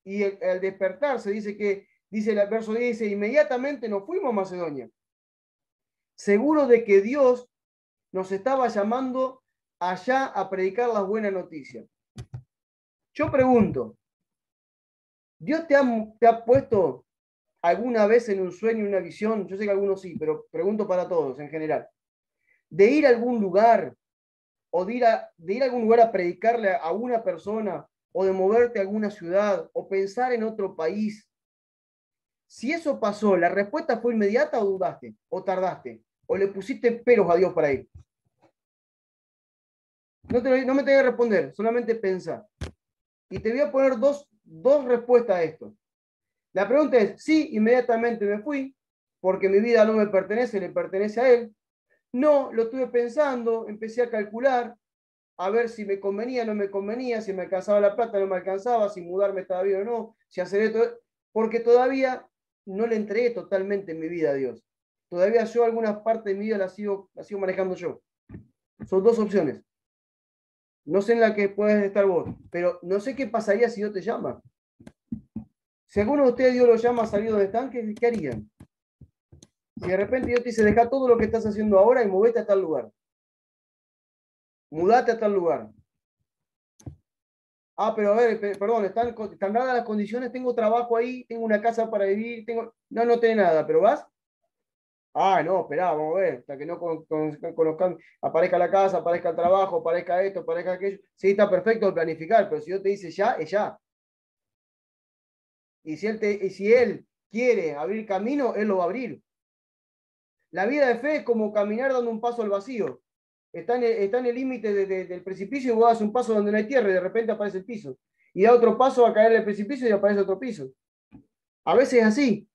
y al despertarse dice el verso 10, dice, inmediatamente nos fuimos a Macedonia, seguro de que Dios nos estaba llamando allá a predicar las buenas noticias. Yo pregunto, ¿Dios te ha puesto alguna vez en un sueño, una visión? Yo sé que algunos sí, pero pregunto para todos en general. De ir a algún lugar, o de ir a algún lugar a predicarle a una persona, o de moverte a alguna ciudad, o pensar en otro país. Si eso pasó, ¿la respuesta fue inmediata o dudaste? ¿O tardaste? ¿O le pusiste peros a Dios para ir? No me tengas que responder, solamente pensá. Y te voy a poner dos respuestas a esto. La pregunta es, sí, inmediatamente me fui, porque mi vida no me pertenece, le pertenece a Él. No, lo estuve pensando, empecé a calcular, a ver si me convenía, no me convenía, si me alcanzaba la plata, no me alcanzaba, si mudarme estaba bien o no, si hacer esto, porque todavía no le entregué totalmente mi vida a Dios. Todavía yo algunas partes de mi vida la sigo manejando yo. Son dos opciones. No sé en la que puedes estar vos, pero no sé qué pasaría si Dios te llama. Si alguno de ustedes Dios lo llama a salir donde están, ¿qué harían? Si de repente Dios te dice, deja todo lo que estás haciendo ahora y movete a tal lugar. Mudate a tal lugar. Ah, pero a ver, perdón, están dadas las condiciones, tengo trabajo ahí, tengo una casa para vivir, no tenés nada, pero vas. Ah, no, esperá, vamos a ver, hasta que no conozcan, aparezca la casa, aparezca el trabajo, aparezca esto, aparezca aquello. Sí, está perfecto planificar, pero si Dios te dice ya, es ya. Y si él quiere abrir camino, Él lo va a abrir. La vida de fe es como caminar dando un paso al vacío. Está en el límite del precipicio y vos das un paso donde no hay tierra y de repente aparece el piso. Y da otro paso a caer en el precipicio y aparece otro piso. A veces es así.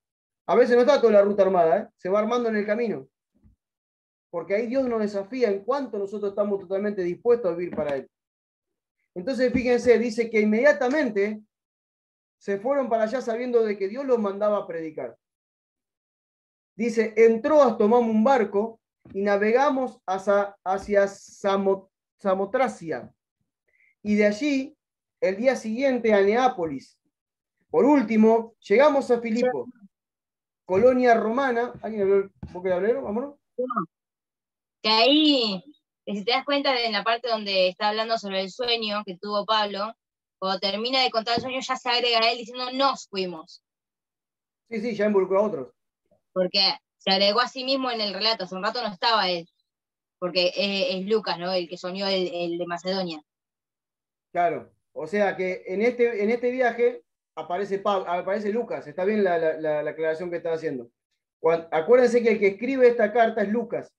A veces no está toda la ruta armada, ¿eh? Se va armando en el camino. Porque ahí Dios nos desafía en cuanto nosotros estamos totalmente dispuestos a vivir para Él. Entonces, fíjense, dice que inmediatamente se fueron para allá sabiendo de que Dios los mandaba a predicar. Dice, en Troas tomamos un barco y navegamos hacia Samotracia. Y de allí, el día siguiente, a Neápolis. Por último, llegamos a Filipo, colonia romana. ¿Alguien habló el vocabulario? Vámonos. Que ahí, si te das cuenta, en la parte donde está hablando sobre el sueño que tuvo Pablo, cuando termina de contar el sueño, ya se agrega a él diciendo, nos fuimos. Sí, ya involucró a otros. Porque se agregó a sí mismo en el relato, hace un rato no estaba él, porque es Lucas, ¿no? El que soñó el de Macedonia. Claro, o sea que en este viaje aparece Lucas, está bien la aclaración que está haciendo. Acuérdense que el que escribe esta carta es Lucas.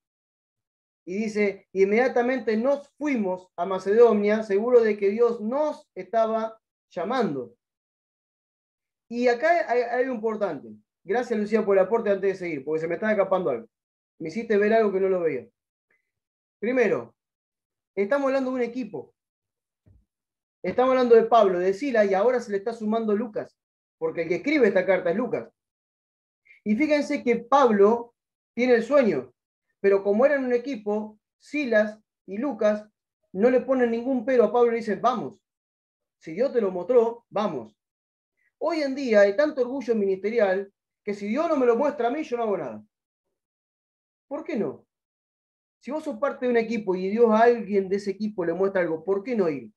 Y dice, inmediatamente nos fuimos a Macedonia, seguro de que Dios nos estaba llamando. Y acá hay algo importante. Gracias, Lucía, por el aporte antes de seguir, porque se me estaba escapando algo. Me hiciste ver algo que no lo veía. Primero, estamos hablando de un equipo. Estamos hablando de Pablo, de Sila, y ahora se le está sumando Lucas, porque el que escribe esta carta es Lucas. Y fíjense que Pablo tiene el sueño, pero como eran un equipo, Silas y Lucas no le ponen ningún pero a Pablo y le dicen, vamos, si Dios te lo mostró, vamos. Hoy en día hay tanto orgullo ministerial que si Dios no me lo muestra a mí, yo no hago nada. ¿Por qué no? Si vos sos parte de un equipo y Dios a alguien de ese equipo le muestra algo, ¿por qué no ir?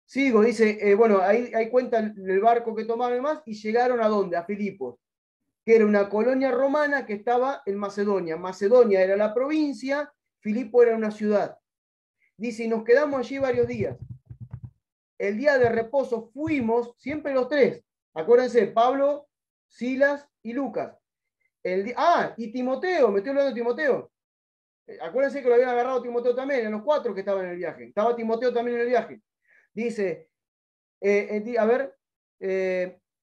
Sigo, dice, bueno, ahí cuentan el barco que tomaron más y llegaron a ¿dónde? A Filipos, que era una colonia romana que estaba en Macedonia. Macedonia era la provincia, Filipo era una ciudad. Dice, y nos quedamos allí varios días. El día de reposo fuimos, siempre los tres. Acuérdense, Pablo, Silas y Lucas. Y Timoteo, me estoy hablando de Timoteo. Acuérdense que lo habían agarrado Timoteo también, eran los cuatro que estaban en el viaje. Estaba Timoteo también en el viaje. Dice, en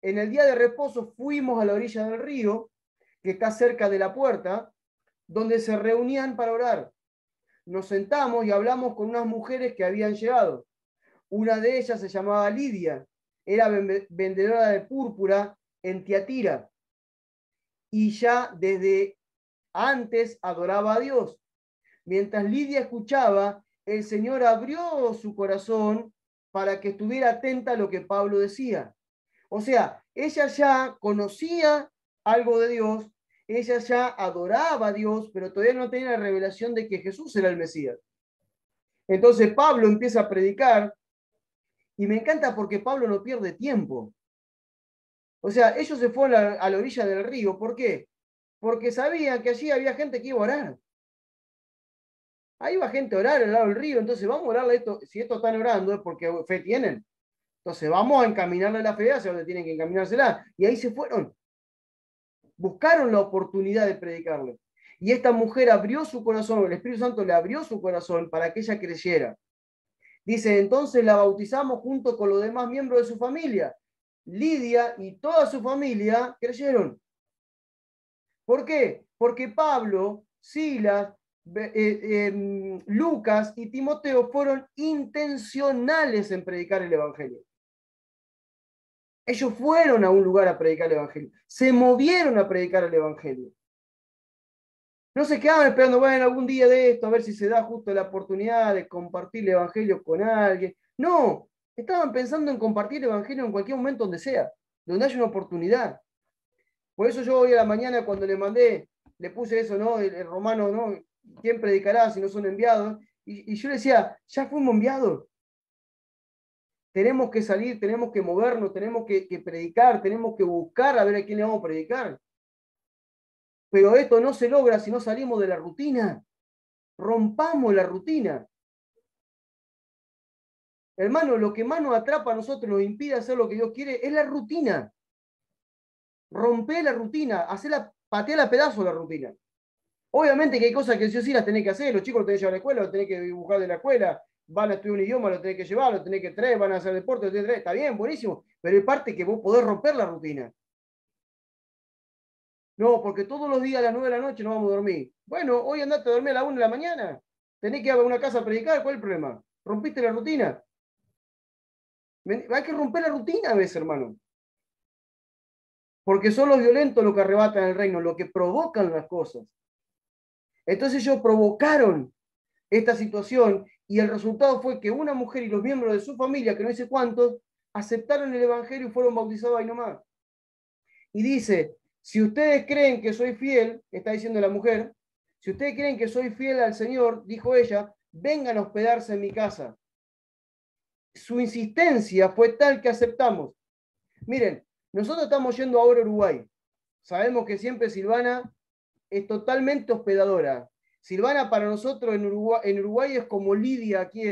el día de reposo fuimos a la orilla del río, que está cerca de la puerta, donde se reunían para orar. Nos sentamos y hablamos con unas mujeres que habían llegado. Una de ellas se llamaba Lidia, era vendedora de púrpura en Tiatira, y ya desde antes adoraba a Dios. Mientras Lidia escuchaba, el Señor abrió su corazón para que estuviera atenta a lo que Pablo decía. O sea, ella ya conocía algo de Dios, ella ya adoraba a Dios, pero todavía no tenía la revelación de que Jesús era el Mesías. Entonces Pablo empieza a predicar, y me encanta porque Pablo no pierde tiempo. O sea, ellos se fueron a la orilla del río. ¿Por qué? Porque sabían que allí había gente que iba a orar. Ahí va gente a orar al lado del río, entonces vamos a orarle esto. Si estos están orando es porque fe tienen. Entonces vamos a encaminarle la fe hacia donde tienen que encaminársela. Y ahí se fueron. Buscaron la oportunidad de predicarle. Y esta mujer abrió su corazón, el Espíritu Santo le abrió su corazón para que ella creyera. Dice, entonces la bautizamos junto con los demás miembros de su familia. Lidia y toda su familia creyeron. ¿Por qué? Porque Pablo, Silas, Lucas y Timoteo fueron intencionales en predicar el Evangelio. Ellos fueron a un lugar a predicar el Evangelio. Se movieron a predicar el Evangelio. No se quedaban esperando, bueno, algún día de esto, a ver si se da justo la oportunidad de compartir el Evangelio con alguien. No, estaban pensando en compartir el Evangelio en cualquier momento donde sea, donde haya una oportunidad. Por eso yo hoy a la mañana cuando le mandé, le puse eso, ¿no? El romano, ¿no? ¿Quién predicará si no son enviados? Y yo le decía, ya fuimos enviados. Tenemos que salir, tenemos que movernos, tenemos que predicar, tenemos que buscar a ver a quién le vamos a predicar. Pero esto no se logra si no salimos de la rutina. Rompamos la rutina. Hermano, lo que más nos atrapa a nosotros, nos impide hacer lo que Dios quiere, es la rutina. Rompe la rutina, patea a pedazo la rutina. Obviamente que hay cosas que sí o sí las tenés que hacer, los chicos los tenés que llevar a la escuela, los tenés que dibujar de la escuela, van a estudiar un idioma, lo tenés que llevar, lo tenés que traer, van a hacer deporte, lo tenés que traer. Está bien, buenísimo, pero hay parte que vos podés romper la rutina. No, porque todos los días a las 9 de la noche nos vamos a dormir. Bueno, hoy andate a dormir a las 1 de la mañana. Tenés que ir a una casa a predicar, ¿cuál es el problema? ¿Rompiste la rutina? Hay que romper la rutina a veces, hermano. Porque son los violentos los que arrebatan el reino, los que provocan las cosas. Entonces ellos provocaron esta situación y el resultado fue que una mujer y los miembros de su familia, que no sé cuántos, aceptaron el evangelio y fueron bautizados ahí nomás. Y dice, si ustedes creen que soy fiel, está diciendo la mujer, si ustedes creen que soy fiel al Señor, dijo ella, vengan a hospedarse en mi casa. Su insistencia fue tal que aceptamos. Miren, nosotros estamos yendo ahora a Uruguay. Sabemos que siempre Silvana es totalmente hospedadora. Silvana para nosotros en Uruguay es como Lidia aquí.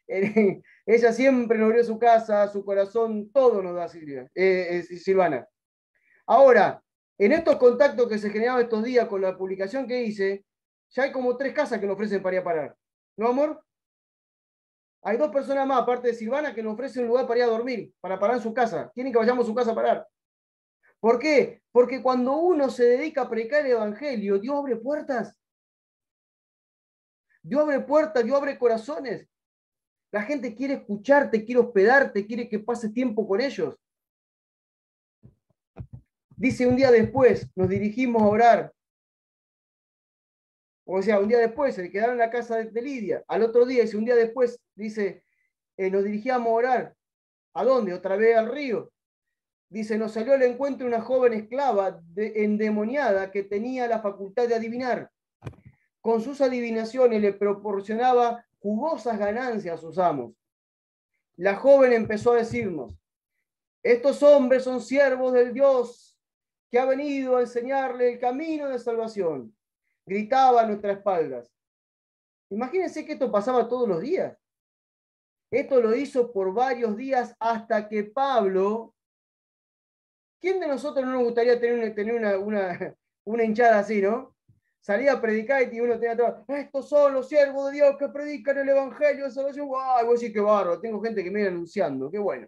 Ella siempre nos abrió su casa, su corazón, todo nos da Silvana. Ahora, en estos contactos que se generaron estos días con la publicación que hice, ya hay como 3 casas que nos ofrecen para ir a parar. ¿No, amor? Hay 2 personas más, aparte de Silvana, que nos ofrecen un lugar para ir a dormir, para parar en su casa. Quieren que vayamos a su casa a parar. ¿Por qué? Porque cuando uno se dedica a predicar el evangelio, Dios abre puertas. Dios abre puertas, Dios abre corazones. La gente quiere escucharte, quiere hospedarte, quiere que pases tiempo con ellos. Dice, un día después nos dirigimos a orar. O sea, un día después se quedaron en la casa de Lidia. Al otro día, dice, un día después, dice, nos dirigíamos a orar. ¿A dónde? Otra vez al río. Dice, nos salió al encuentro una joven esclava endemoniada que tenía la facultad de adivinar. Con sus adivinaciones le proporcionaba jugosas ganancias a sus amos. La joven empezó a decirnos, estos hombres son siervos del Dios que ha venido a enseñarle el camino de salvación. Gritaba a nuestras espaldas. Imagínense que esto pasaba todos los días. Esto lo hizo por varios días hasta que Pablo... ¿Quién de nosotros no nos gustaría tener una hinchada así, no? Salía a predicar y uno tenía todo, estos son los siervos de Dios que predican el evangelio de salvación. ¡Guau! Voy a decir qué bárbaro, tengo gente que me viene anunciando, qué bueno.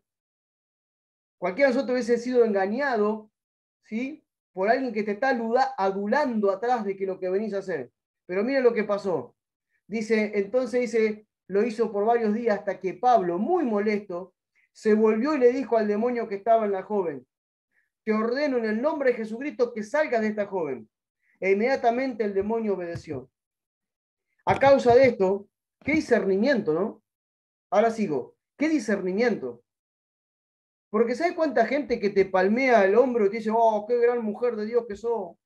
Cualquiera de nosotros hubiese sido engañado, ¿sí? Por alguien que te está adulando atrás de que lo que venís a hacer. Pero miren lo que pasó. Entonces lo hizo por varios días hasta que Pablo, muy molesto, se volvió y le dijo al demonio que estaba en la joven, te ordeno en el nombre de Jesucristo que salgas de esta joven. E inmediatamente el demonio obedeció. A causa de esto, qué discernimiento, ¿no? Ahora sigo, qué discernimiento. Porque ¿sabes cuánta gente que te palmea el hombro y te dice, oh, qué gran mujer de Dios que sos,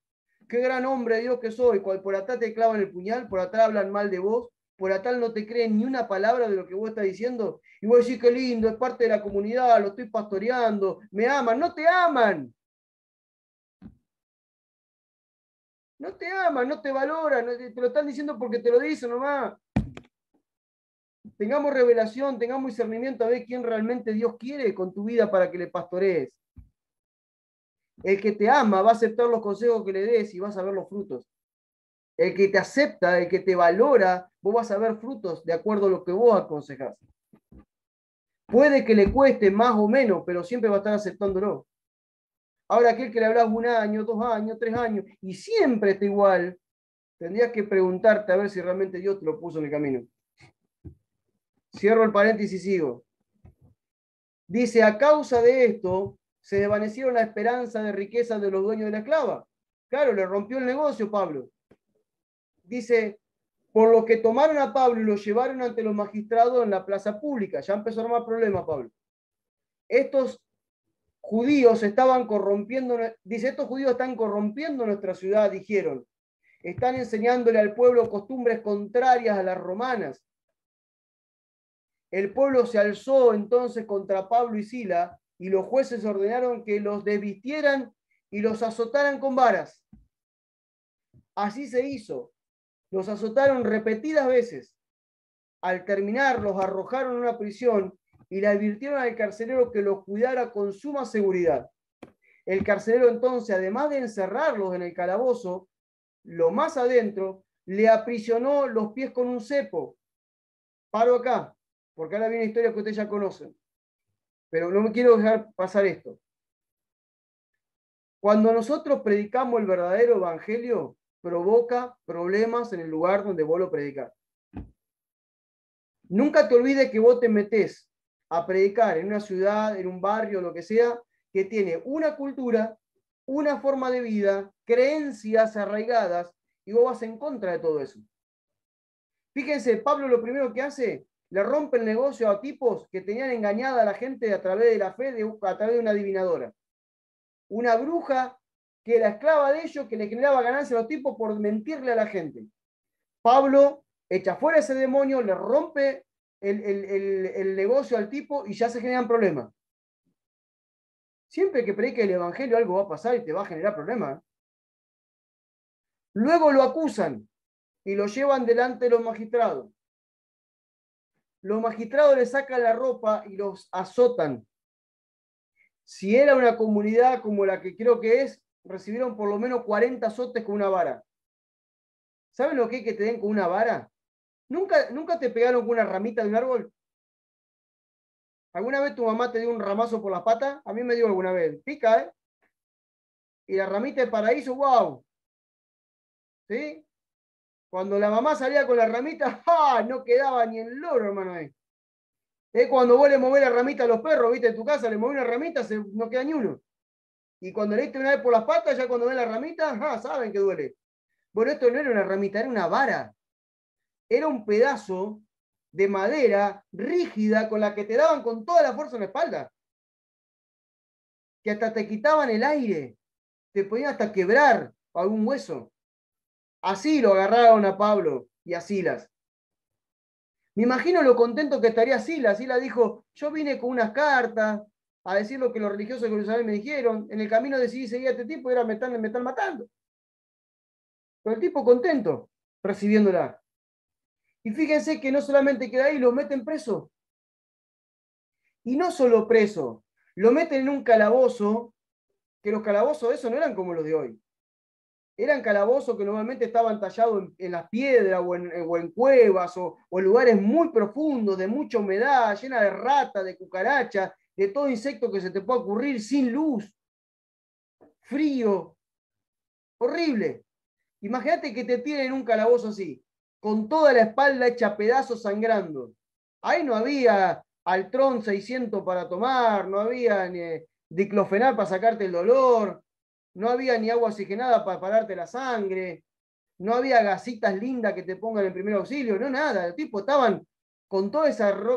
qué gran hombre de Dios que sos, y por atrás te clavan el puñal, por atrás hablan mal de vos, por atrás no te creen ni una palabra de lo que vos estás diciendo, y vos decís, qué lindo, es parte de la comunidad, lo estoy pastoreando, me aman, no te aman. No te aman, no te valoran, te lo están diciendo porque te lo dicen nomás. Tengamos revelación, tengamos discernimiento a ver quién realmente Dios quiere con tu vida para que le pastorees. El que te ama va a aceptar los consejos que le des y vas a ver los frutos. El que te acepta, el que te valora, vos vas a ver frutos de acuerdo a lo que vos aconsejás. Puede que le cueste más o menos, pero siempre va a estar aceptándolo. Ahora aquel que le hablas 1 año, 2 años, 3 años, y siempre está igual, tendrías que preguntarte a ver si realmente Dios te lo puso en el camino. Cierro el paréntesis y sigo. Dice, a causa de esto, se desvanecieron la esperanza de riqueza de los dueños de la esclava. Claro, le rompió el negocio Pablo. Dice, por lo que tomaron a Pablo y lo llevaron ante los magistrados en la plaza pública. Ya empezó a armar problema Pablo. Estos judíos estaban corrompiendo, dice, estos judíos están corrompiendo nuestra ciudad, dijeron. Están enseñándole al pueblo costumbres contrarias a las romanas. El pueblo se alzó entonces contra Pablo y Sila, y los jueces ordenaron que los desvistieran y los azotaran con varas. Así se hizo. Los azotaron repetidas veces. Al terminar, los arrojaron a una prisión y le advirtieron al carcelero que los cuidara con suma seguridad. El carcelero entonces, además de encerrarlos en el calabozo, lo más adentro, le aprisionó los pies con un cepo. Paro acá, porque ahora viene una historia que ustedes ya conocen. Pero no me quiero dejar pasar esto. Cuando nosotros predicamos el verdadero evangelio, provoca problemas en el lugar donde vos lo predicás. Nunca te olvides que vos te metés a predicar en una ciudad, en un barrio, lo que sea, que tiene una cultura, una forma de vida, creencias arraigadas, y vos vas en contra de todo eso. Fíjense, Pablo lo primero que hace, le rompe el negocio a tipos que tenían engañada a la gente a través de la fe, a través de una adivinadora. Una bruja que era esclava de ellos, que le generaba ganancia a los tipos por mentirle a la gente. Pablo echa fuera ese demonio, le rompe el negocio al tipo y ya se generan problemas. Siempre que predique el evangelio algo va a pasar y te va a generar problemas. Luego lo acusan y lo llevan delante de los magistrados. Los magistrados le sacan la ropa y los azotan. Si era una comunidad como la que creo que es, recibieron por lo menos 40 azotes con una vara. ¿Saben lo que es que te den con una vara? ¿Nunca te pegaron con una ramita de un árbol? ¿Alguna vez tu mamá te dio un ramazo por la pata? A mí me dio alguna vez. Pica, ¿eh? Y la ramita de paraíso, wow. ¿Sí? Cuando la mamá salía con la ramita, ¡ja! No quedaba ni el loro, hermano. Es cuando vos le movés la ramita a los perros, viste, en tu casa, le movés una ramita, no queda ni uno. Y cuando le diste una vez por las patas, ya cuando ven la ramita, ¡ja! Saben que duele. Bueno, esto no era una ramita, era una vara. Era un pedazo de madera rígida con la que te daban con toda la fuerza en la espalda. Que hasta te quitaban el aire. Te podían hasta quebrar algún hueso. Así lo agarraron a Pablo y a Silas. Me imagino lo contento que estaría Silas. Silas dijo, yo vine con unas cartas a decir lo que los religiosos de Jerusalén me dijeron. En el camino decidí seguir a este tipo y ahora me están matando. Pero el tipo contento recibiéndola. Y fíjense que no solamente queda ahí, lo meten preso. Y no solo preso, lo meten en un calabozo, que los calabozos de eso no eran como los de hoy. Eran calabozos que normalmente estaban tallados en las piedras o en cuevas o en lugares muy profundos, de mucha humedad, llena de ratas, de cucarachas, de todo insecto que se te pueda ocurrir, sin luz, frío, horrible. Imagínate que te tienen en un calabozo así, con toda la espalda hecha pedazos sangrando. Ahí no había Altrón 600 para tomar, no había ni diclofenac para sacarte el dolor, no había ni agua oxigenada para pararte la sangre, no había gasitas lindas que te pongan el primer auxilio, no nada. Los tipos estaban con toda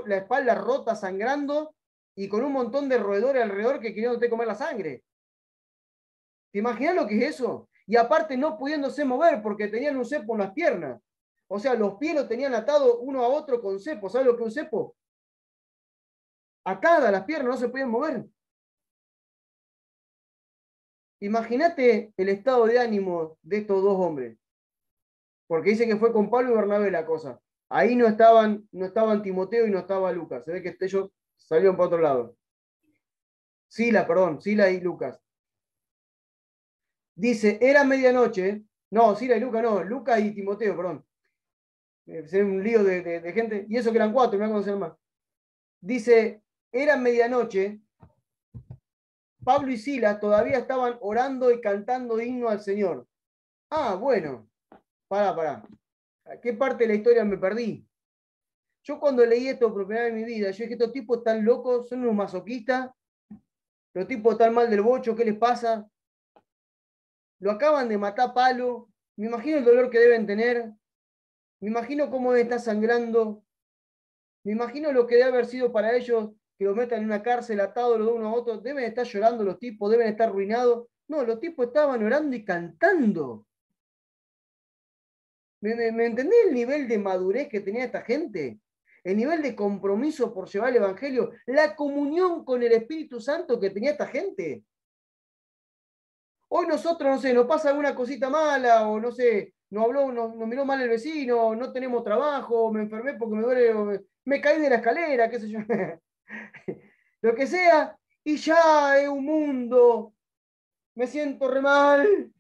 la espalda rota, sangrando y con un montón de roedores alrededor que querían comer la sangre. ¿Te imaginas lo que es eso? Y aparte no pudiéndose mover porque tenían un cepo en las piernas. O sea, los pies los tenían atados uno a otro con cepo. ¿Sabes lo que es un cepo? Atadas las piernas, no se podían mover. Imagínate el estado de ánimo de estos dos hombres. Porque dice que fue con Pablo y Bernabé la cosa. Ahí no estaban Timoteo y no estaba Lucas. Se ve que ellos salieron para otro lado. Sila y Lucas. Dice, era medianoche. No, Sila y Lucas no, Lucas y Timoteo, perdón. Se ve un lío de gente. Y eso que eran 4, no voy a conocer más. Dice, era medianoche Pablo y Silas todavía estaban orando y cantando himno al Señor. Ah, bueno, pará. ¿A qué parte de la historia me perdí? Yo cuando leí esto por primera vez en mi vida, yo dije, estos tipos están locos, son unos masoquistas, los tipos están mal del bocho, ¿qué les pasa? Lo acaban de matar a palo, me imagino el dolor que deben tener, me imagino cómo deben estar sangrando, me imagino lo que debe haber sido para ellos que los metan en una cárcel atados los unos a otros, deben estar llorando los tipos, deben estar arruinados. No, los tipos estaban orando y cantando. ¿Me entendés el nivel de madurez que tenía esta gente? El nivel de compromiso por llevar el Evangelio, la comunión con el Espíritu Santo que tenía esta gente. Hoy nosotros, no sé, nos pasa alguna cosita mala, o no sé, nos miró mal el vecino, no tenemos trabajo, me enfermé porque me duele, me caí de la escalera, qué sé yo. Lo que sea, y ya es un mundo. Me siento re mal.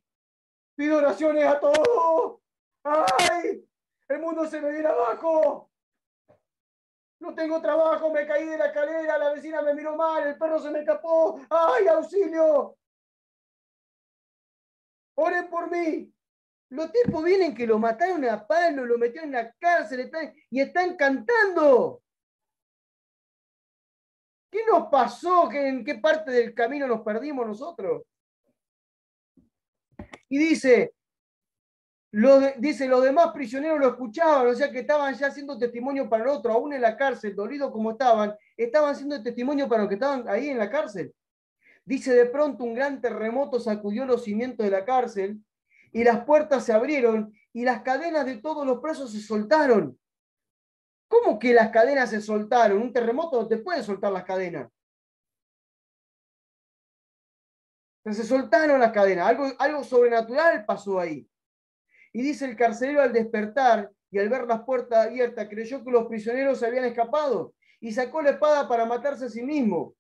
Pido oraciones a todos. ¡Ay! El mundo se me viene abajo. No tengo trabajo, me caí de la escalera, la vecina me miró mal, el perro se me escapó. ¡Ay, auxilio! Oren por mí. Los tipos vienen que lo mataron a palo, lo metieron en la cárcel y están cantando. ¿Qué nos pasó? ¿En qué parte del camino nos perdimos nosotros? Y dice, los demás prisioneros lo escuchaban, o sea que estaban ya haciendo testimonio para el otro, aún en la cárcel, dolidos como estaban haciendo testimonio para los que estaban ahí en la cárcel. Dice, de pronto un gran terremoto sacudió los cimientos de la cárcel y las puertas se abrieron y las cadenas de todos los presos se soltaron. ¿Cómo que las cadenas se soltaron? Un terremoto no te puede soltar las cadenas. Se soltaron las cadenas, algo sobrenatural pasó ahí. Y dice el carcelero al despertar y al ver las puertas abiertas, creyó que los prisioneros se habían escapado y sacó la espada para matarse a sí mismo.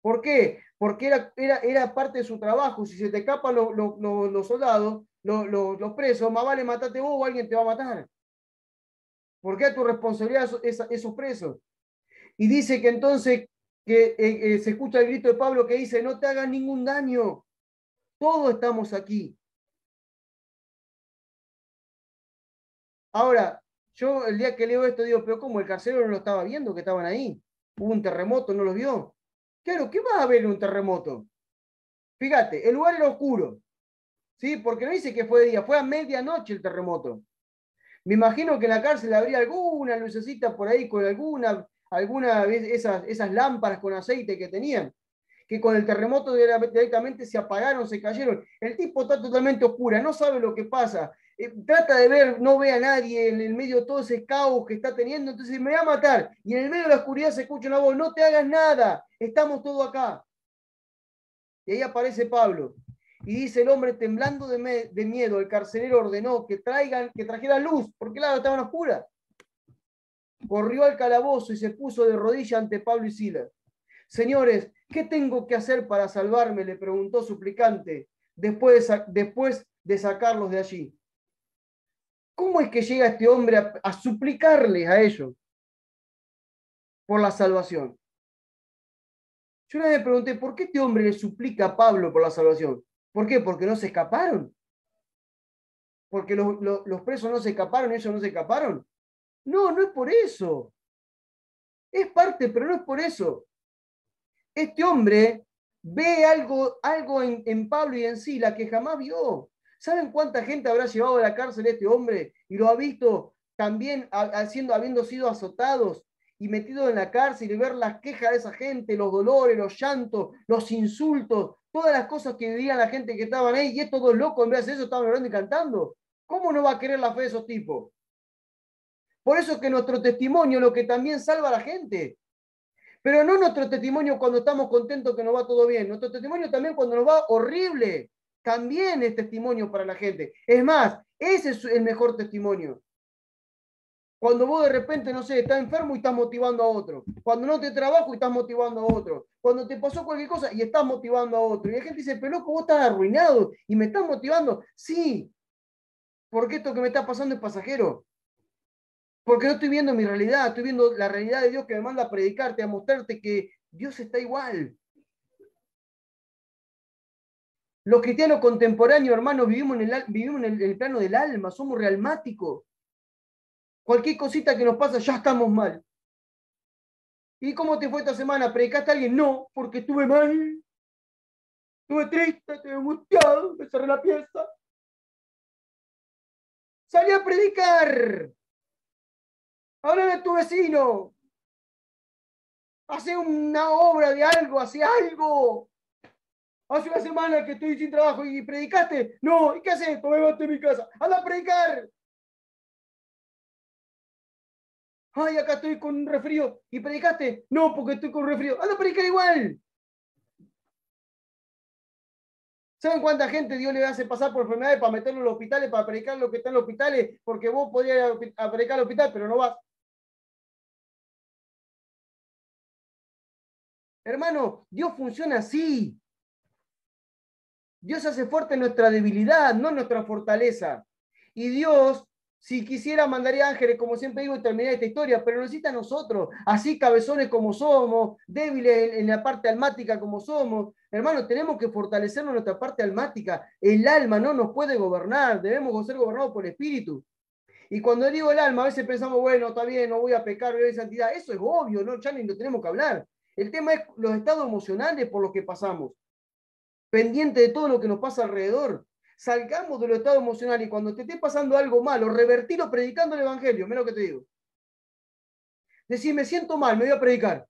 ¿Por qué? Porque era parte de su trabajo. Si se te escapan los soldados, los presos, más vale matarte vos o alguien te va a matar. Porque es tu responsabilidad esos presos. Y dice que entonces se escucha el grito de Pablo que dice, no te hagan ningún daño, todos estamos aquí. Ahora, yo el día que leo esto digo, pero ¿cómo? El carcelero no lo estaba viendo que estaban ahí. Hubo un terremoto, no los vio. Claro, ¿qué va a haber en un terremoto? Fíjate, el lugar era oscuro, ¿sí? Porque no dice que fue de día, fue a medianoche el terremoto. Me imagino que en la cárcel habría alguna lucecita por ahí con alguna esas lámparas con aceite que tenían, que con el terremoto directamente se apagaron, se cayeron. El tipo está totalmente oscura, no sabe lo que pasa. Trata de ver, no ve a nadie en el medio de todo ese caos que está teniendo, entonces me va a matar. Y en el medio de la oscuridad se escucha una voz, no te hagas nada, estamos todos acá. Y ahí aparece Pablo. Y dice el hombre temblando de miedo, el carcelero ordenó que trajeran luz, porque claro, estaban oscuras. Corrió al calabozo y se puso de rodillas ante Pablo y Silas. Señores, ¿qué tengo que hacer para salvarme? Le preguntó suplicante, después de sacarlos de allí. ¿Cómo es que llega este hombre a suplicarles a ellos por la salvación? Yo una vez me pregunté, ¿por qué este hombre le suplica a Pablo por la salvación? ¿Por qué? ¿Porque no se escaparon? ¿Porque los presos no se escaparon, ellos no se escaparon? No, no es por eso. Es parte, pero no es por eso. Este hombre ve algo en Pablo y en Silas que jamás vio. ¿Saben cuánta gente habrá llevado a la cárcel este hombre y lo ha visto también habiendo sido azotados y metidos en la cárcel y ver las quejas de esa gente, los dolores, los llantos, los insultos, todas las cosas que vivían la gente que estaban ahí y estos dos locos en vez de eso estaban orando y cantando? ¿Cómo no va a querer la fe de esos tipos? Por eso es que nuestro testimonio es lo que también salva a la gente. Pero no nuestro testimonio cuando estamos contentos que nos va todo bien. Nuestro testimonio también cuando nos va horrible. También es testimonio para la gente. Es más, ese es el mejor testimonio. Cuando vos de repente, no sé, estás enfermo y estás motivando a otro. Cuando no te trabajo y estás motivando a otro. Cuando te pasó cualquier cosa y estás motivando a otro. Y la gente dice, pero loco, vos estás arruinado y me estás motivando. Sí, porque esto que me está pasando es pasajero. Porque no estoy viendo mi realidad, estoy viendo la realidad de Dios que me manda a predicarte, a mostrarte que Dios está igual. Los cristianos contemporáneos, hermanos, vivimos en el plano del alma, somos realmáticos. Cualquier cosita que nos pasa, ya estamos mal. ¿Y cómo te fue esta semana? ¿Predicaste a alguien? No, porque estuve mal. Estuve triste, estuve angustiado, me cerré la pieza. Salí a predicar. Háblale a tu vecino. Hace una obra de algo, hace algo. Hace una semana que estoy sin trabajo y predicaste. No, ¿y qué haces? Tomé mate en mi casa. Anda a predicar. Ay, acá estoy con un resfrío. ¿Y predicaste? No, porque estoy con un resfrío. Anda a predicar igual. ¿Saben cuánta gente Dios le hace pasar por enfermedades para meterlo en los hospitales, para predicar lo que está en los hospitales? Porque vos podías ir a predicar al hospital, pero no vas. Hermano, Dios funciona así. Dios hace fuerte nuestra debilidad, no nuestra fortaleza. Y Dios, si quisiera, mandaría ángeles, como siempre digo, y terminaría esta historia, pero necesita a nosotros, así cabezones como somos, débiles en la parte almática como somos. Hermano, tenemos que fortalecernos nuestra parte almática. El alma no nos puede gobernar, debemos ser gobernados por el Espíritu. Y cuando digo el alma, a veces pensamos, bueno, está bien, no voy a pecar, voy a santidad. Eso es obvio, ¿no? Ya ni lo tenemos que hablar. El tema es los estados emocionales por los que pasamos, pendiente de todo lo que nos pasa alrededor. Salgamos de los estados emocionales y cuando te esté pasando algo malo, revertirlo predicando el Evangelio. Mira lo que te digo. Decir, me siento mal, me voy a predicar.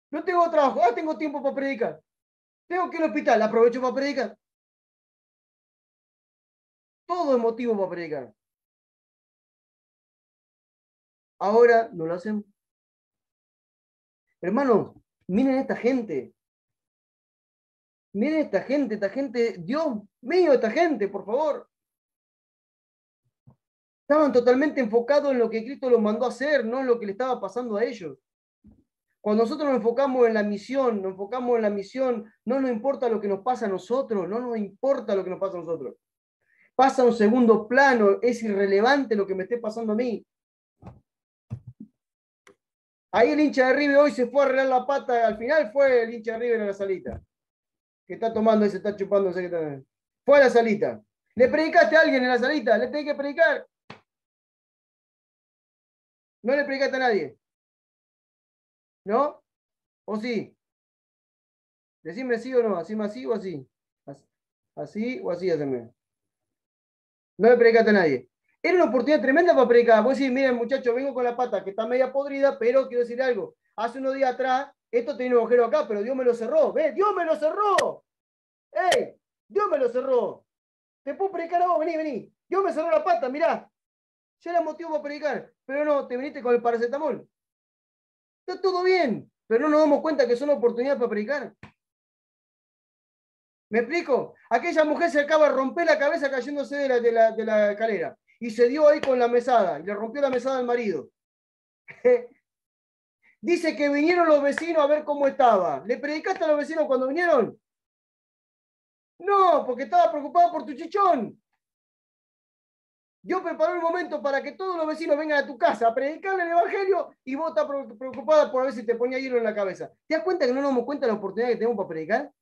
No tengo trabajo, tengo tiempo para predicar. Tengo que ir al hospital, aprovecho para predicar. Todo es motivo para predicar. Ahora no lo hacemos. Hermanos, miren esta gente. Miren esta gente, Dios mío, esta gente, por favor. Estaban totalmente enfocados en lo que Cristo los mandó a hacer, no en lo que le estaba pasando a ellos. Cuando nosotros nos enfocamos en la misión, no nos importa lo que nos pasa a nosotros, no nos importa lo que nos pasa a nosotros. Pasa a un segundo plano, es irrelevante lo que me esté pasando a mí. Ahí el hincha de River hoy se fue a arreglar la pata, al final fue el hincha de River a la salita. Que está tomando y se está chupando, no sé qué está. Fue a la salita. ¿Le predicaste a alguien en la salita? ¿Le tenés que predicar? No le predicaste a nadie. ¿No? ¿O sí? Decime sí o no. ¿Así más así o así? ¿Así o así? Haceme. No le predicaste a nadie. Era una oportunidad tremenda para predicar. Vos decís, miren muchachos, vengo con la pata que está media podrida, pero quiero decir algo. Hace unos días atrás, esto tenía un agujero acá, pero Dios me lo cerró. ¿Ves? ¡Dios me lo cerró! ¡Ey! ¡Dios me lo cerró! Te puedo predicar a vos, vení. Dios me cerró la pata, mirá. Ya era motivo para predicar, pero no, te viniste con el paracetamol. Está todo bien, pero no nos damos cuenta que son oportunidades para predicar. ¿Me explico? Aquella mujer se acaba de romper la cabeza cayéndose de la escalera y se dio ahí con la mesada y le rompió la mesada al marido. Dice que vinieron los vecinos a ver cómo estaba. ¿Le predicaste a los vecinos cuando vinieron? No, porque estaba preocupado por tu chichón. Dios preparó el momento para que todos los vecinos vengan a tu casa a predicarle el Evangelio y vos estás preocupada por ver si te ponía hielo en la cabeza. ¿Te das cuenta que no nos damos cuenta de la oportunidad que tenemos para predicar?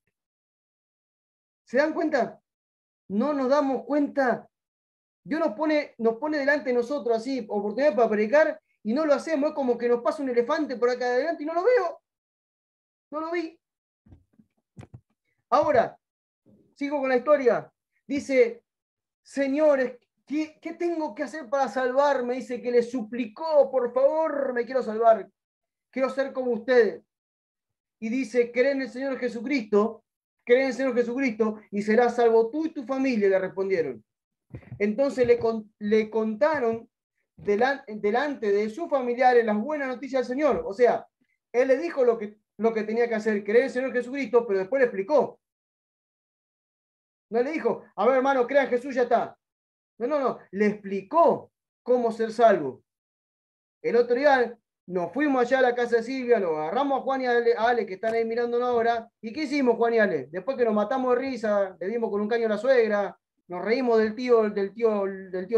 ¿Se dan cuenta? No nos damos cuenta. Dios nos pone delante de nosotros así, oportunidad para predicar y no lo hacemos. Es como que nos pasa un elefante por acá adelante y no lo veo. No lo vi. Ahora, sigo con la historia. Dice, señores, ¿qué tengo que hacer para salvarme? Dice que le suplicó, por favor, me quiero salvar. Quiero ser como ustedes. Y dice, cree en el Señor Jesucristo, y serás salvo tú y tu familia, le respondieron. Entonces le contaron delante de sus familiares las buenas noticias del Señor. O sea, él le dijo lo que tenía que hacer, creer en el Señor Jesucristo, pero después le explicó. No le dijo, a ver hermano, crea en Jesús, ya está. No, le explicó cómo ser salvo. El otro día nos fuimos allá a la casa de Silvia, lo agarramos a Juan y a Ale, que están ahí mirándonos ahora. ¿Y qué hicimos, Juan y Ale? Después que nos matamos de risa, le dimos con un caño a la suegra, nos reímos del tío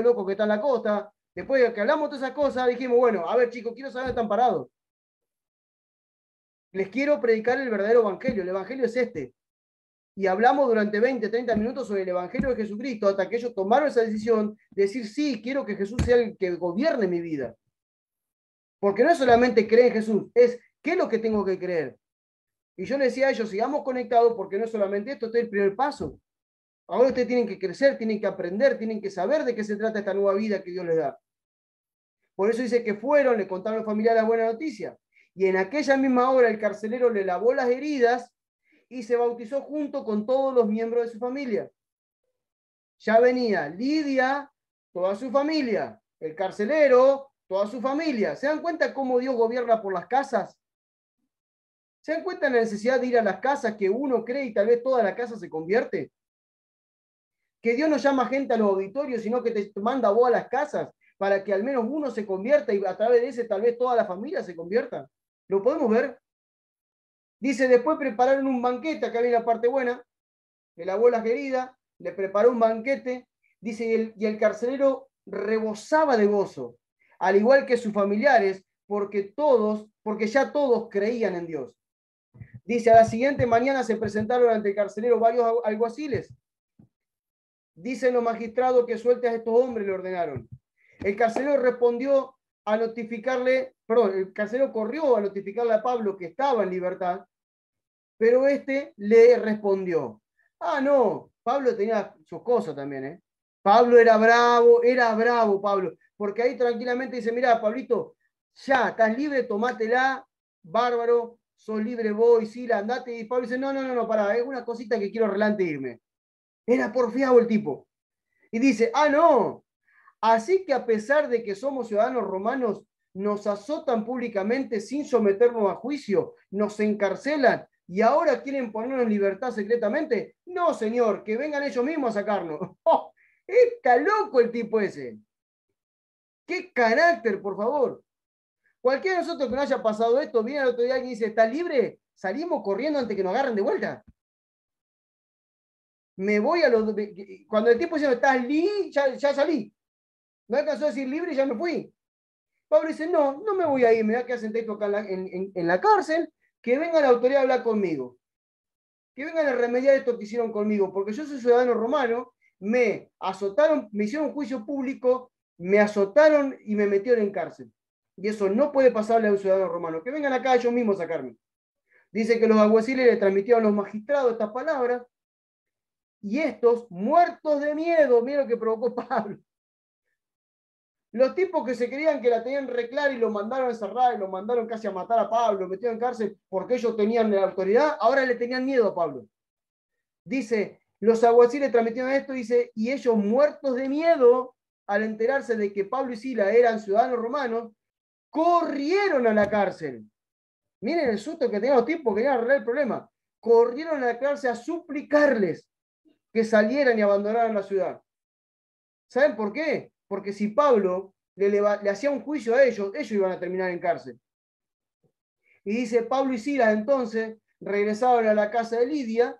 loco que está en la costa. Después de que hablamos de todas esas cosas, dijimos, bueno, a ver chicos, quiero saber dónde están parados. Les quiero predicar el verdadero evangelio. El evangelio es este. y hablamos durante 20, 30 minutos sobre el Evangelio de Jesucristo, hasta que ellos tomaron esa decisión de decir, sí, quiero que Jesús sea el que gobierne mi vida. Porque no es solamente creer en Jesús, es qué es lo que tengo que creer. Y yo les decía a ellos, sigamos conectados, porque no es solamente esto, este es el primer paso. Ahora ustedes tienen que crecer, tienen que aprender, tienen que saber de qué se trata esta nueva vida que Dios les da. Por eso dice que fueron, le contaron a los familiares la buena noticia. Y en aquella misma hora el carcelero le lavó las heridas y se bautizó junto con todos los miembros de su familia. Ya venía Lidia, toda su familia, el carcelero, toda su familia. ¿Se dan cuenta cómo Dios gobierna por las casas? ¿Se dan cuenta de la necesidad de ir a las casas que uno cree y tal vez toda la casa se convierte? Que Dios no llama gente a los auditorios, sino que te manda a vos a las casas para que al menos uno se convierta y a través de ese tal vez toda la familia se convierta. ¿Lo podemos ver? Dice, después prepararon un banquete, acá viene la parte buena, le lavó las heridas, le preparó un banquete, dice, y el carcelero rebosaba de gozo, al igual que sus familiares, porque ya todos creían en Dios. Dice, a la siguiente mañana se presentaron ante el carcelero varios alguaciles. Dicen los magistrados que suelte a estos hombres, le ordenaron. El carcelero respondió a notificarle, perdón, el carcelero corrió a notificarle a Pablo que estaba en libertad, pero este le respondió, no, Pablo tenía sus cosas también, ¿eh? Pablo era bravo Pablo, porque ahí tranquilamente dice, mira, Pablito, ya, estás libre, tomátela, bárbaro, sos libre vos y Sila, andate, y Pablo dice, no, pará, es una cosita que quiero arreglante irme. Era porfiado el tipo. Y dice, no, así que a pesar de que somos ciudadanos romanos, nos azotan públicamente sin someternos a juicio, nos encarcelan y ahora quieren ponernos en libertad secretamente. No, señor, que vengan ellos mismos a sacarnos. ¡Oh! Está loco el tipo ese. ¡Qué carácter, por favor! Cualquiera de nosotros que no haya pasado esto, viene al otro día y dice, ¿está libre? Salimos corriendo antes que nos agarren de vuelta. Me voy a los... Cuando el tipo dice, ¿estás libre? Ya salí. No alcanzó a decir libre y ya me fui. Pablo dice, no me voy a ir, me voy a quedar sentado acá en la cárcel, que venga la autoridad a hablar conmigo. Que vengan a remediar esto que hicieron conmigo, porque yo soy ciudadano romano, me azotaron, me hicieron un juicio público, me azotaron y me metieron en cárcel. Y eso no puede pasarle a un ciudadano romano. Que vengan acá ellos mismos a sacarme. Dice que los alguaciles le transmitieron a los magistrados estas palabras, y estos, muertos de miedo, mira lo que provocó Pablo. Los tipos que se creían que la tenían re clara y lo mandaron a encerrar y lo mandaron casi a matar a Pablo, lo metieron en cárcel porque ellos tenían la autoridad, ahora le tenían miedo a Pablo. Dice, los alguaciles transmitieron esto, dice, y ellos muertos de miedo al enterarse de que Pablo y Sila eran ciudadanos romanos, corrieron a la cárcel. Miren el susto que tenían los tipos, querían arreglar el problema. Corrieron a la cárcel a suplicarles que salieran y abandonaran la ciudad. ¿Saben por qué? Porque si Pablo le hacía un juicio a ellos iban a terminar en cárcel. Y dice, Pablo y Silas entonces regresaron a la casa de Lidia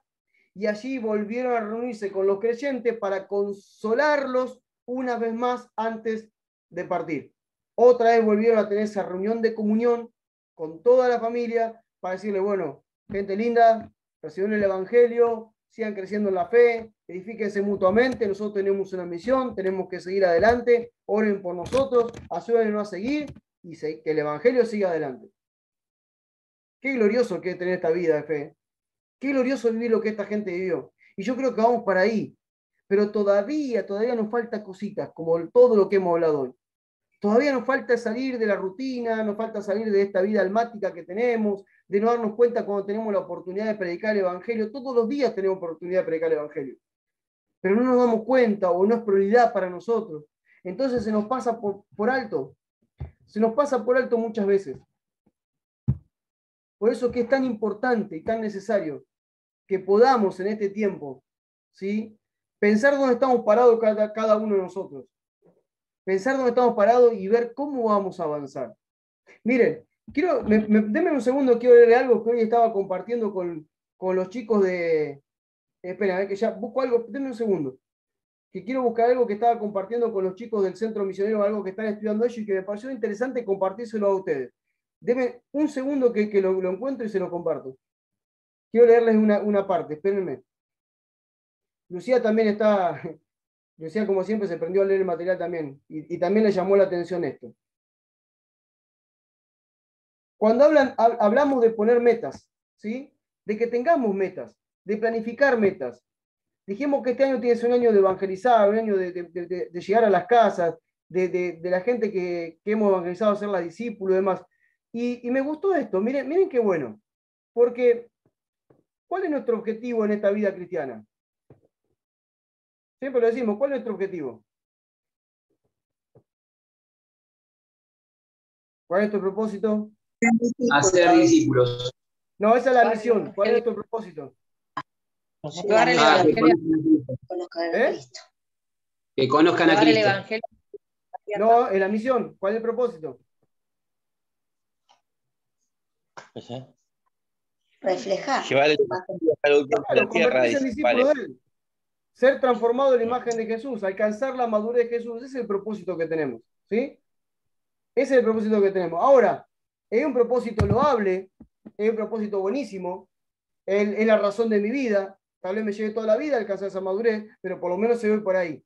y allí volvieron a reunirse con los creyentes para consolarlos una vez más antes de partir. Otra vez volvieron a tener esa reunión de comunión con toda la familia para decirle, bueno, gente linda, recibieron el Evangelio, sigan creciendo en la fe, edifíquense mutuamente, nosotros tenemos una misión, tenemos que seguir adelante, oren por nosotros, ayúdenos a seguir y que el Evangelio siga adelante. Qué glorioso que es tener esta vida de fe, qué glorioso vivir lo que esta gente vivió. Y yo creo que vamos para ahí, pero todavía nos falta cositas, como todo lo que hemos hablado hoy. Todavía nos falta salir de la rutina, nos falta salir de esta vida almática que tenemos, de no darnos cuenta cuando tenemos la oportunidad de predicar el Evangelio. Todos los días tenemos oportunidad de predicar el Evangelio. Pero no nos damos cuenta o no es prioridad para nosotros. Entonces se nos pasa por alto. Se nos pasa por alto muchas veces. Por eso que es tan importante y tan necesario que podamos en este tiempo, ¿sí?, pensar dónde estamos parados cada uno de nosotros. Pensar dónde estamos parados y ver cómo vamos a avanzar. Miren, denme un segundo, quiero leer algo que hoy estaba compartiendo con los chicos de... Espera, a ver que ya busco algo, denme un segundo. Que quiero buscar algo que estaba compartiendo con los chicos del Centro Misionero, algo que están estudiando ellos y que me pareció interesante compartírselo a ustedes. Denme un segundo que lo encuentro y se lo comparto. Quiero leerles una parte, espérenme. Lucía también está, Lucía como siempre se prendió a leer el material también, y también le llamó la atención esto. Cuando hablamos de poner metas, ¿sí? De que tengamos metas, de planificar metas. Dijimos que este año tiene que ser un año de evangelizar, un año de llegar a las casas, de la gente que hemos evangelizado, a ser la discípulos y demás. Y me gustó esto, miren qué bueno, porque ¿cuál es nuestro objetivo en esta vida cristiana? Siempre lo decimos, ¿cuál es nuestro objetivo? ¿Cuál es nuestro propósito? Hacer discípulos. No, esa es la misión. ¿Cuál es nuestro propósito? Llevar el evangelio. Que conozcan a Cristo. No, en la misión. ¿Cuál es el propósito? Reflejar. Llevar el evangelio a la tierra. Convertirse en discípulo de él. Ser transformado en la imagen de Jesús, alcanzar la madurez de Jesús. Ese es el propósito que tenemos. ¿Sí? Ese es el propósito que tenemos. Ahora, es un propósito loable, es un propósito buenísimo, es la razón de mi vida. Tal vez me lleve toda la vida a alcanzar esa madurez, pero por lo menos se ve por ahí.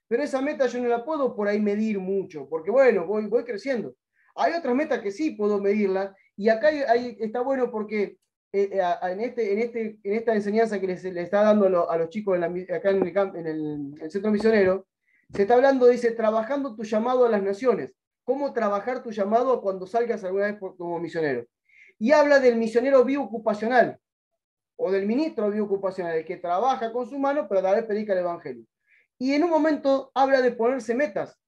Pero esa meta yo no la puedo por ahí medir mucho, porque bueno, voy creciendo. Hay otras metas que sí puedo medirlas, y acá está bueno porque en esta enseñanza que le está dando a los chicos acá en el centro misionero, se está hablando, dice, trabajando tu llamado a las naciones. Cómo trabajar tu llamado cuando salgas alguna vez como misionero. Y habla del misionero biocupacional, o del ministro biocupacional, el que trabaja con su mano, pero a la vez predica el evangelio. Y en un momento habla de ponerse metas.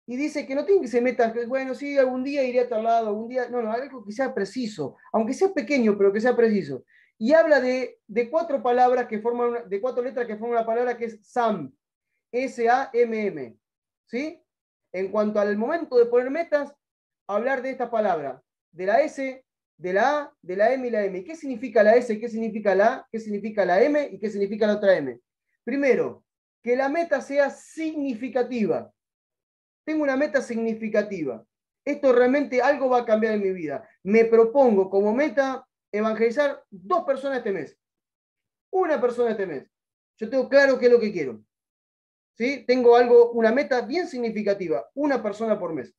Y dice que no tiene que ser metas, que bueno, sí, algún día iré a tal lado, algún día, no, algo que sea preciso, aunque sea pequeño, pero que sea preciso. Y habla de 4 palabras que forman, de 4 letras que forman una palabra que es SAM, S-A-M-M, ¿sí? En cuanto al momento de poner metas, hablar de esta palabra, de la S, de la A, de la M y la M. ¿Qué significa la S? ¿Qué significa la A? ¿Qué significa la M? ¿Y qué significa la otra M? Primero, que la meta sea significativa. Tengo una meta significativa. Esto realmente algo va a cambiar en mi vida. Me propongo como meta evangelizar 2 personas este mes. 1 persona este mes. Yo tengo claro qué es lo que quiero. ¿Sí? Tengo una meta bien significativa, 1 persona por mes.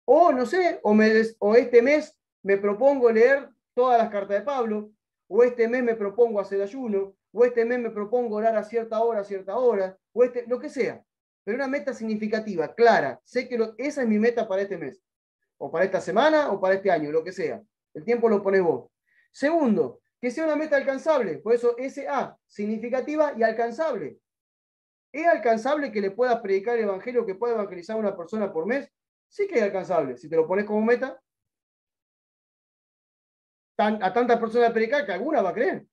O no sé, o este mes me propongo leer todas las cartas de Pablo, o este mes me propongo hacer ayuno, o este mes me propongo orar a cierta hora, o lo que sea. Pero una meta significativa, clara. Sé que esa es mi meta para este mes, o para esta semana, o para este año, lo que sea. El tiempo lo pones vos. Segundo, que sea una meta alcanzable. Por eso SA, significativa y alcanzable. ¿Es alcanzable que le puedas predicar el evangelio, que pueda evangelizar a una persona por mes? Sí que es alcanzable. Si te lo pones como meta, a tantas personas predicar que alguna va a creer.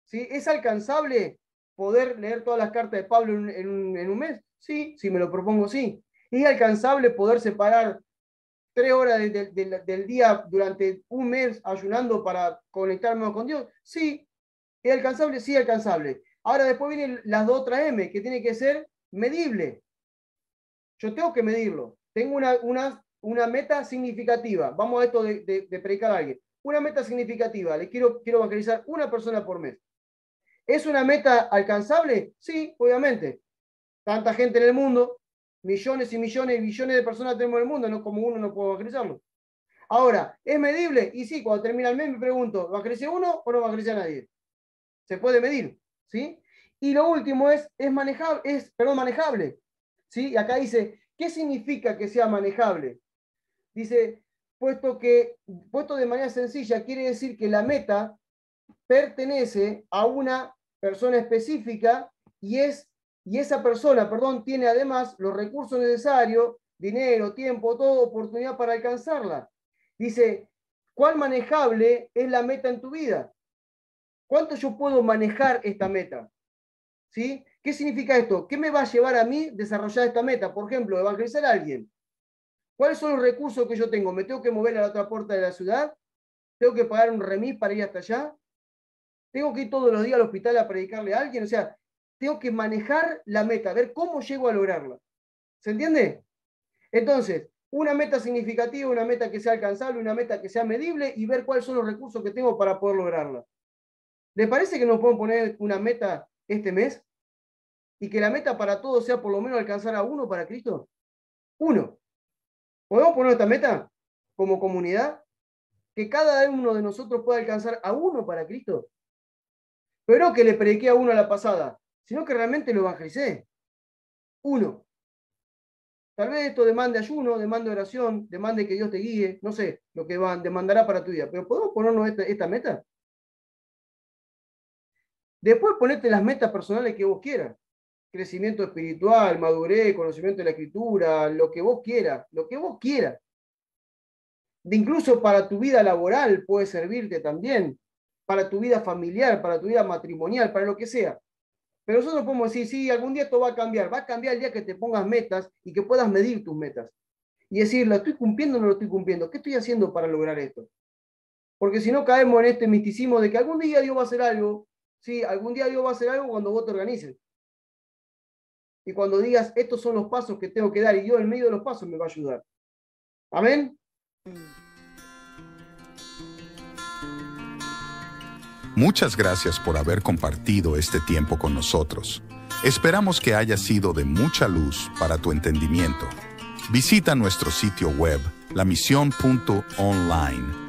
¿Sí? ¿Es alcanzable poder leer todas las cartas de Pablo en un mes? Sí, si me lo propongo, sí. ¿Es alcanzable poder separar 3 horas del día durante un mes ayunando para conectarme con Dios? Sí. ¿Es alcanzable? Sí, alcanzable. Ahora después vienen las 2 otras M, que tiene que ser medible. Yo tengo que medirlo. Tengo una meta significativa. Vamos a esto de predicar a alguien. Una meta significativa. Le quiero evangelizar 1 persona por mes. ¿Es una meta alcanzable? Sí, obviamente. Tanta gente en el mundo, millones y millones y billones de personas tenemos en el mundo, no como uno no puede evangelizarlo. Ahora, ¿es medible? Y sí, cuando termina el mes me pregunto, ¿evangelicé uno o no evangelicé a nadie? Se puede medir, ¿sí? Y lo último es manejable, ¿sí? Y acá dice, ¿qué significa que sea manejable? Dice, puesto de manera sencilla, quiere decir que la meta pertenece a una persona específica y esa persona, tiene además los recursos necesarios, dinero, tiempo, toda oportunidad para alcanzarla. Dice, ¿cuál manejable es la meta en tu vida? ¿Cuánto yo puedo manejar esta meta? ¿Sí? ¿Qué significa esto? ¿Qué me va a llevar a mí desarrollar esta meta? Por ejemplo, evangelizar a alguien. ¿Cuáles son los recursos que yo tengo? ¿Me tengo que mover a la otra puerta de la ciudad? ¿Tengo que pagar un remis para ir hasta allá? ¿Tengo que ir todos los días al hospital a predicarle a alguien? O sea, tengo que manejar la meta, ver cómo llego a lograrla. ¿Se entiende? Entonces, una meta significativa, una meta que sea alcanzable, una meta que sea medible y ver cuáles son los recursos que tengo para poder lograrla. ¿Les parece que nos podemos poner una meta este mes? Y que la meta para todos sea por lo menos alcanzar a uno para Cristo. Uno. ¿Podemos poner esta meta como comunidad? Que cada uno de nosotros pueda alcanzar a uno para Cristo. Pero no que le prediqué a uno a la pasada, sino que realmente lo evangelicé. Uno. Tal vez esto demande ayuno, demande oración, demande que Dios te guíe, no sé lo que demandará para tu vida, pero ¿podemos ponernos esta meta? Después ponete las metas personales que vos quieras. Crecimiento espiritual, madurez, conocimiento de la Escritura, lo que vos quieras, lo que vos quieras. De incluso para tu vida laboral puede servirte también, para tu vida familiar, para tu vida matrimonial, para lo que sea. Pero nosotros podemos decir, sí, algún día esto va a cambiar el día que te pongas metas y que puedas medir tus metas. Y decir, ¿lo estoy cumpliendo o no lo estoy cumpliendo? ¿Qué estoy haciendo para lograr esto? Porque si no caemos en este misticismo de que algún día Dios va a hacer algo, sí, algún día Dios va a hacer algo cuando vos te organices. Y cuando digas, estos son los pasos que tengo que dar, y Dios en medio de los pasos me va a ayudar. Amén. Muchas gracias por haber compartido este tiempo con nosotros. Esperamos que haya sido de mucha luz para tu entendimiento. Visita nuestro sitio web, lamision.online,